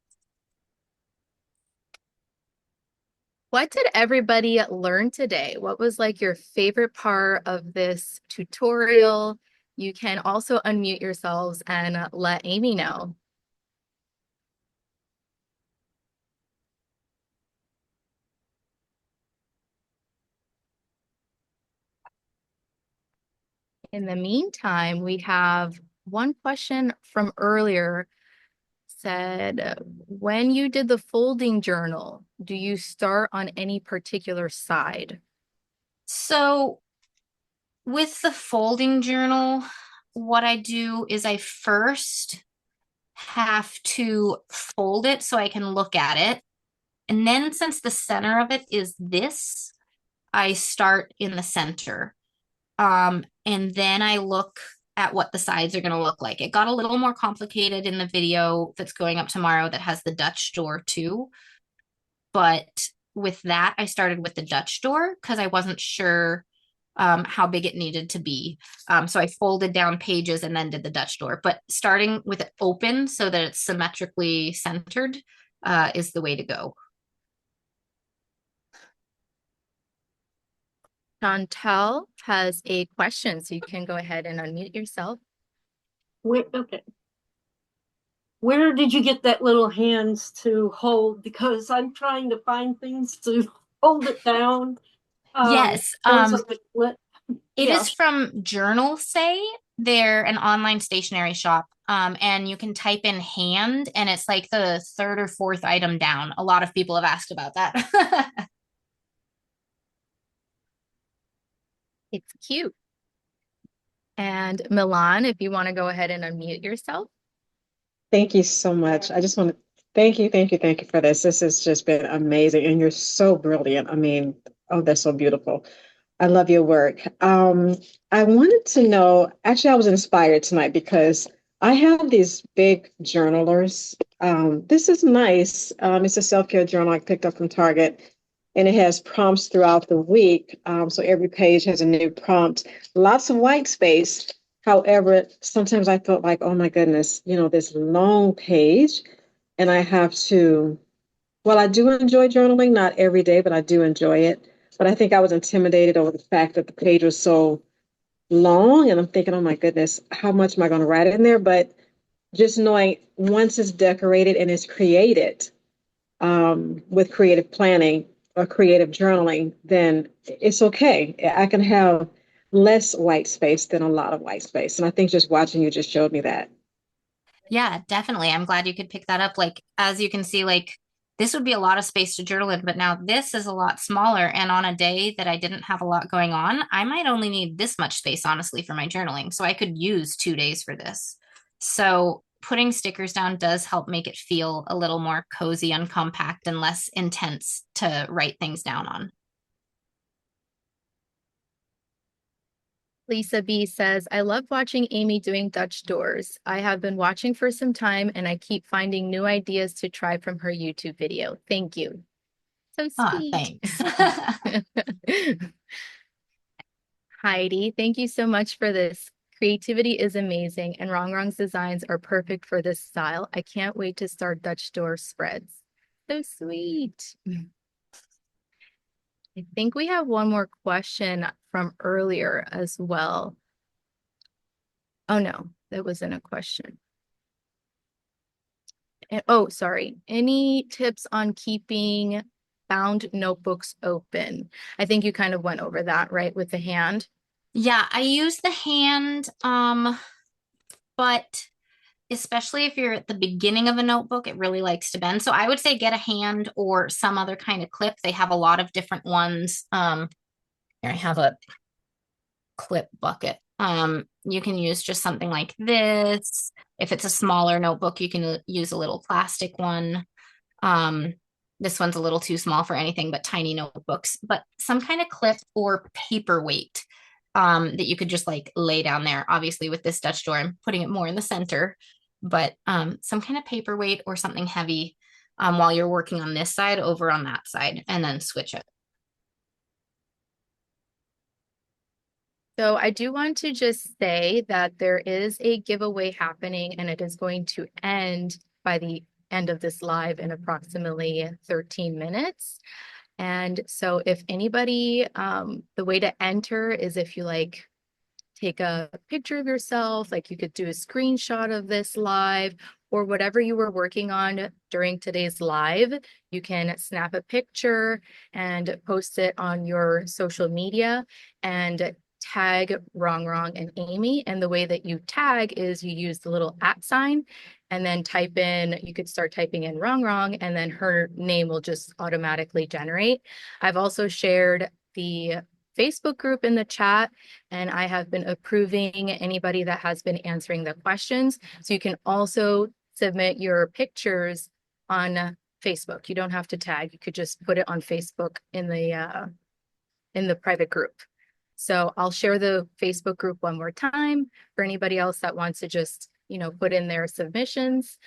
what did everybody learn today? What was like your favorite part of this tutorial? You can also unmute yourselves and let Amy know. In the meantime, we have one question from earlier said, when you did the folding journal, do you start on any particular side? So with the folding journal, what I do is I first have to fold it so I can look at it. And then since the center of it is this, I start in the center. And then I look at what the sides are going to look like. It got a little more complicated in the video that's going up tomorrow that has the Dutch door too. But with that, I started with the Dutch door because I wasn't sure how big it needed to be. So I folded down pages and then did the Dutch door. But starting with it open so that it's symmetrically centered is the way to go. Chantel has a question, so you can go ahead and unmute yourself. Okay. Where did you get that little hands to hold? Because I'm trying to find things to hold it down. Yes. It Yeah. is from Journal Say. They're an online stationery shop. and you can type in hand, and it's like the third or fourth item down. A lot of people have asked about that. It's cute. And Milan, if you want to go ahead and unmute yourself. Thank you so much. I just want to thank you for this. This has just been amazing, and you're so brilliant. I mean, oh, that's so beautiful. I love your work. I wanted to know, actually, I was inspired tonight because I have these big journalers. This is nice. It's a self-care journal I picked up from Target, and it has prompts throughout the week. So every page has a new prompt, lots of white space. However, sometimes I felt like, oh my goodness, this long page, and I have to, well, I do enjoy journaling, not every day, but I do enjoy it. But I think I was intimidated over the fact that the page was so long, and I'm thinking, oh my goodness, how much am I going to write in there? But just knowing once it's decorated and it's created with creative planning or creative journaling, then it's okay. I can have less white space than a lot of white space. And I think just watching you just showed me that. Yeah, definitely. I'm glad you could pick that up. Like, as you can see, like, this would be a lot of space to journal in, but now this is a lot smaller. And on a day that I didn't have a lot going on, I might only need this much space, honestly, for my journaling. So I could use 2 days for this. So putting stickers down does help make it feel a little more cozy and compact and less intense to write things down on. Lisa B says, I love watching Amy doing Dutch doors. I have been watching for some time and I keep finding new ideas to try from her YouTube video. Thank you. So sweet. Thanks. Heidi, thank you so much for this. Creativity is amazing and Rongrong's designs are perfect for this style. I can't wait to start Dutch door spreads. So sweet. I think we have one more question from earlier as well. Oh no, that wasn't a question. Oh, sorry. Any tips on keeping bound notebooks open? I think you kind of went over that, right, with the hand. Yeah, I use the hand, but especially if you're at the beginning of a notebook, it really likes to bend. So I would say get a hand or some other kind of clip. They have a lot of different ones. Here I have a clip bucket. You can use just something like this. If it's a smaller notebook, you can use a little plastic one. This one's a little too small for anything but tiny notebooks, but some kind of clip or paperweight that you could just like lay down there. Obviously with this Dutch door, I'm putting it more in the center, but some kind of paperweight or something heavy while you're working on this side over on that side, and then switch it. So I do want to just say that there is a giveaway happening and it is going to end by the end of this live in approximately 13 minutes. And so if anybody, the way to enter is if you like take a picture of yourself, like you could do a screenshot of this live or whatever you were working on during today's live, you can snap a picture and post it on your social media and tag Rongrong and Amy. And the way that you tag is you use the little @ sign and then type in, you could start typing in Rongrong and then her name will just automatically generate. I've also shared the Facebook group in the chat, and I have been approving anybody that has been answering the questions. So you can also submit your pictures on Facebook. You don't have to tag. You could just put it on Facebook in the private group. So I'll share the Facebook group one more time for anybody else that wants to just, put in their submissions.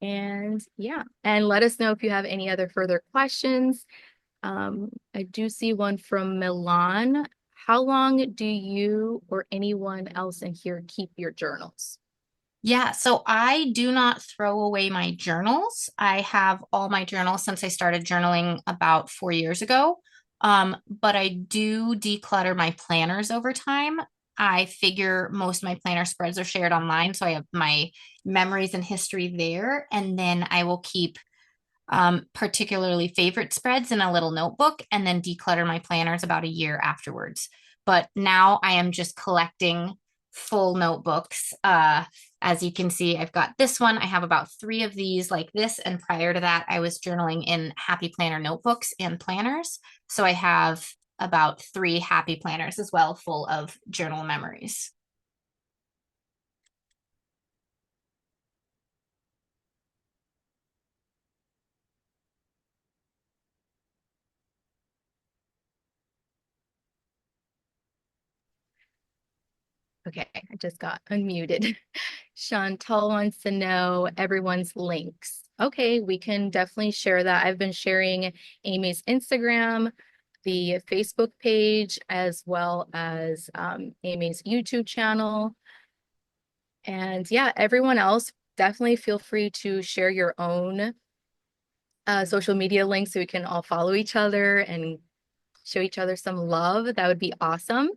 And yeah, and let us know if you have any other further questions. I do see one from Milan. How long do you or anyone else in here keep your journals? Yeah, so I do not throw away my journals. I have all my journals since I started journaling about 4 years ago. But I do declutter my planners over time. I figure most of my planner spreads are shared online, so I have my memories and history there. And then I will keep particularly favorite spreads in a little notebook and then declutter my planners about a year afterwards. But now I am just collecting full notebooks. As you can see, I've got this one. I have about 3 of these like this. And prior to that, I was journaling in Happy Planner notebooks and planners. So I have about 3 happy planners as well, full of journal memories. Okay, I just got unmuted. Chantal wants to know everyone's links. Okay, we can definitely share that. I've been sharing Amy's Instagram, the Facebook page, as well as Amy's YouTube channel. And yeah, everyone else, definitely feel free to share your own social media links so we can all follow each other and show each other some love. That would be awesome.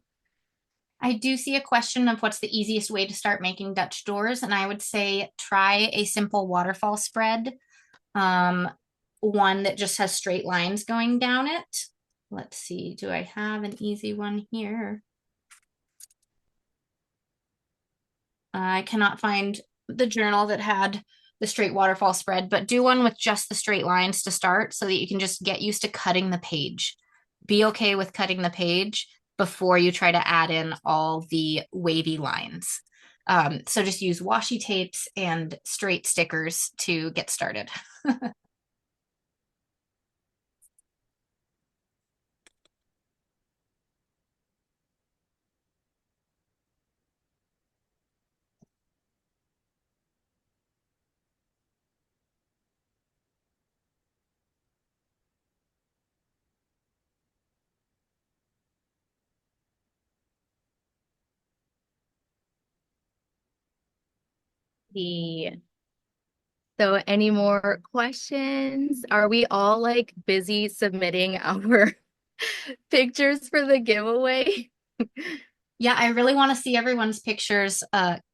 I do see a question of what's the easiest way to start making Dutch doors, and I would say try a simple waterfall spread, one that just has straight lines going down it. Let's see, do I have an easy one here? I cannot find the journal that had the straight waterfall spread, but do one with just the straight lines to start so that you can just get used to cutting the page. Be okay with cutting the page before you try to add in all the wavy lines. So just use washi tapes and straight stickers to get started. So any more questions? Are we all like busy submitting our pictures for the giveaway? Yeah, I really want to see everyone's pictures.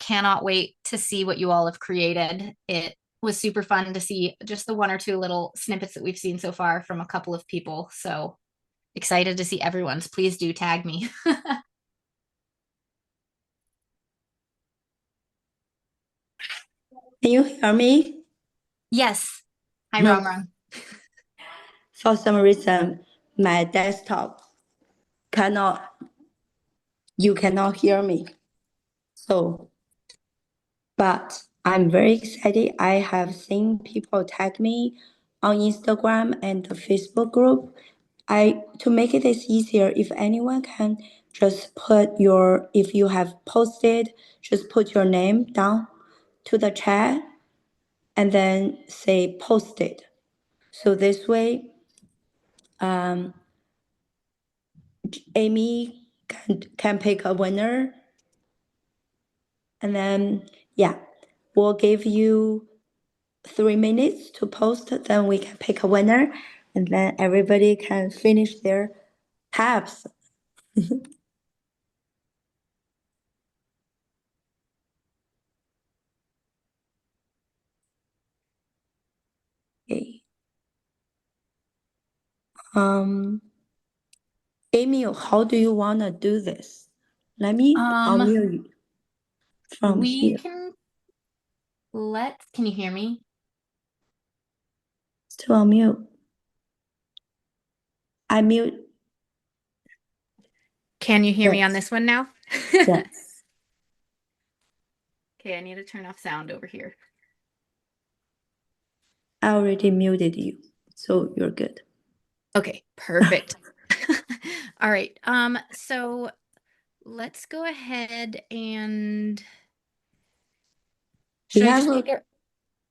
Cannot wait to see what you all have created. It was super fun to see just the 1 or 2 little snippets that we've seen so far from a couple of people. So excited to see everyone's. Please do tag me. Can you hear me? Yes. Hi, No. Rongrong. For some reason, my desktop you cannot hear me. So, but I'm very excited. I have seen people tag me on Instagram and the Facebook group. To make it easier, if anyone can just if you have posted, just put your name down to the chat and then say posted. So this way, Amy can pick a winner. And then, yeah, we'll give you 3 minutes to post, then we can pick a winner, and then everybody can finish their tabs. Okay. Amy, how do you want to do this? Let me unmute you from We here. can can you hear me? To unmute. I mute. Can you hear me on Yes. this one now? Yes. Okay, I need to turn off sound over here. I already muted you, so you're good. Okay, perfect. All right. So let's go ahead and should I just pick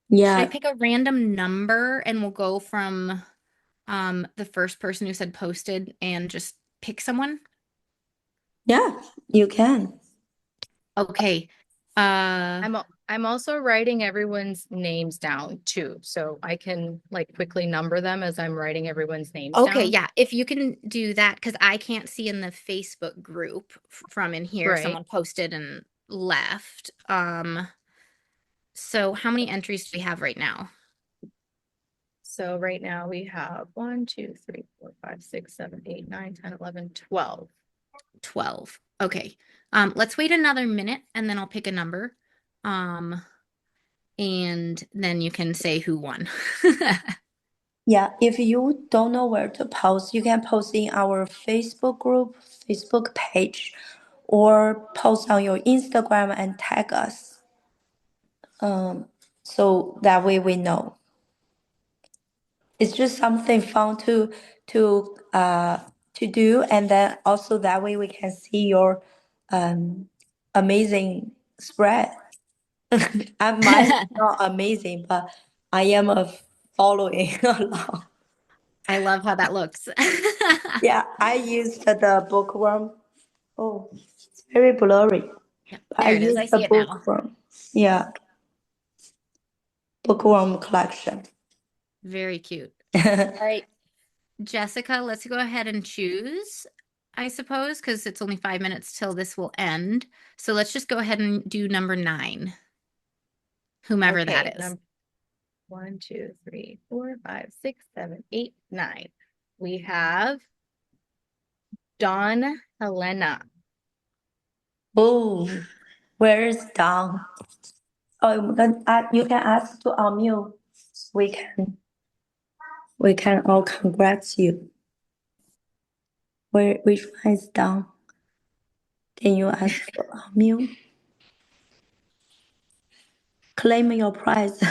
should I pick a random number and we'll go from the first person who said posted and just pick someone? Yeah, you can. Okay. I'm also writing everyone's names down too, so I can like quickly number them as I'm writing everyone's names down. Okay, yeah. If you can do that, because I can't see in the Facebook group from in here, Right. someone posted and left. So how many entries do we have right now? So right now we have 1, 2, 3, 4, 5, 6, 7, 8, 9, 10, 11, 12. 12. Okay. Let's wait another minute and then I'll pick a number. And then you can say who won. Yeah, if you don't know where to post, you can post in our Facebook group, Facebook page, or post on your Instagram and tag us. So that way we know. It's just something fun to do, and then also that way we can see your amazing spread. Mine is not amazing, but I am a following a lot. I love how that looks. Yeah, I used the bookworm. Oh, it's very blurry. Yep, But I there it is. I used the see it now. bookworm. Yeah, bookworm collection. Very cute. All right, Jessica, let's go ahead and choose, I suppose, because it's only 5 minutes till this will end. So let's just go ahead and do number 9, whomever that is. 1, 2, 3, 4, 5, 6, 7, 8, 9. We have Dawn Helena. Oh, where is Dawn? Oh, you can ask to unmute. We can all congrats you. Which one is Dawn? Can you ask to unmute? Claim your prize.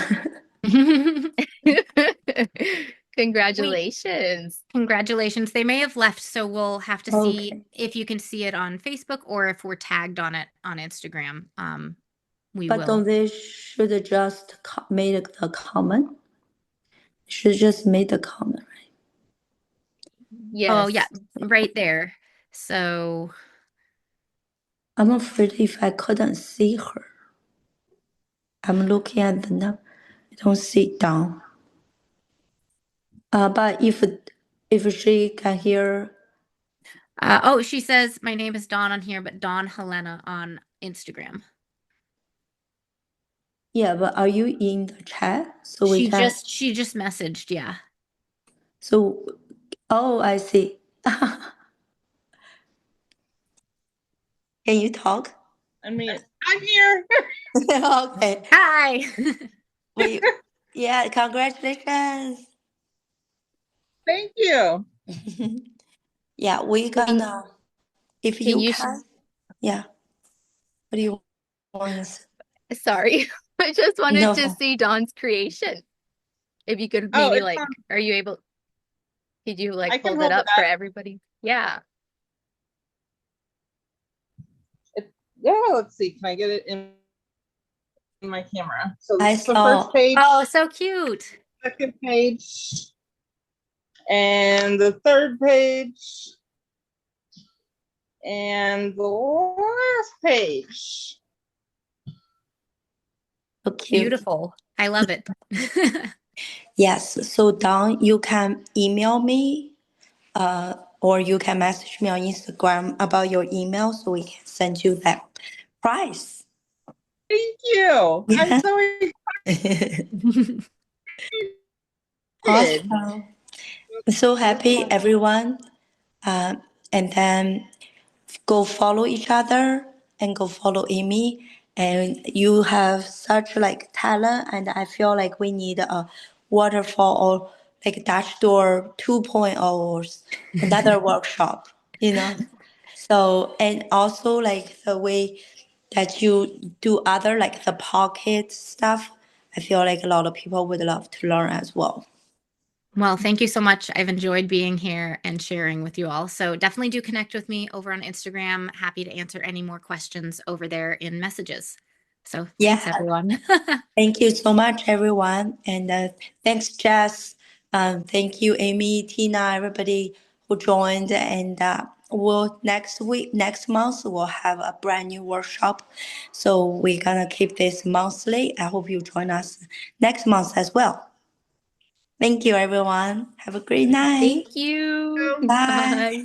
Congratulations. Congratulations. They may have left, so we'll have to see Okay. if you can see it on Facebook or if we're tagged on it on Instagram. We But will. don't they should just made the comment? Should just made the comment, right? Yes. Oh, yeah, right there. So I'm afraid if I couldn't see her. I'm looking at the number. I don't see Dawn. But if she can hear. oh, she says my name is Dawn on here, but Dawn Helena on Instagram. Yeah, but are you in the chat? So she just messaged, yeah. So, oh, I see. Can you talk? I mean, I'm here. Okay. Hi. Yeah, congratulations. Thank you. Yeah, we're gonna, if Can you you can, yeah. What do you want to say? Sorry. I just wanted No. to see Dawn's creation. If you could Oh, maybe it's on. are you able, could you I can hold it hold it up for up. everybody? Yeah. Yeah, let's see. Can I get it in my camera? So I this is the saw. first page. Oh, so cute. Second page. And the third page. And the last page. So cute. Beautiful. I love it. Yes. So Dawn, you can email me, or you can message me on Instagram about your email, so we can send you that prize. Thank you. Yeah. I'm so excited. Awesome. I'm so happy, everyone. And then go follow each other and go follow Amy. And you have such like talent, and I feel like we need a waterfall or like Dutch Door 2.0 or another workshop, you know. So, and also like the way that you do other like the pocket stuff, I feel like a lot of people would love to learn as well. Well, thank you so much. I've enjoyed being here and sharing with you all. So definitely do connect with me over on Instagram. Happy to answer any more questions over there in messages. So thanks, Yeah. everyone. Thank you so much, everyone. And thanks, Jess. Thank you, Amy, Tina, everybody who joined. And next month, we'll have a brand new workshop. So we're going to keep this monthly. I hope you join us next month as well. Thank you, everyone. Have a great night. Thank you. Bye. Bye.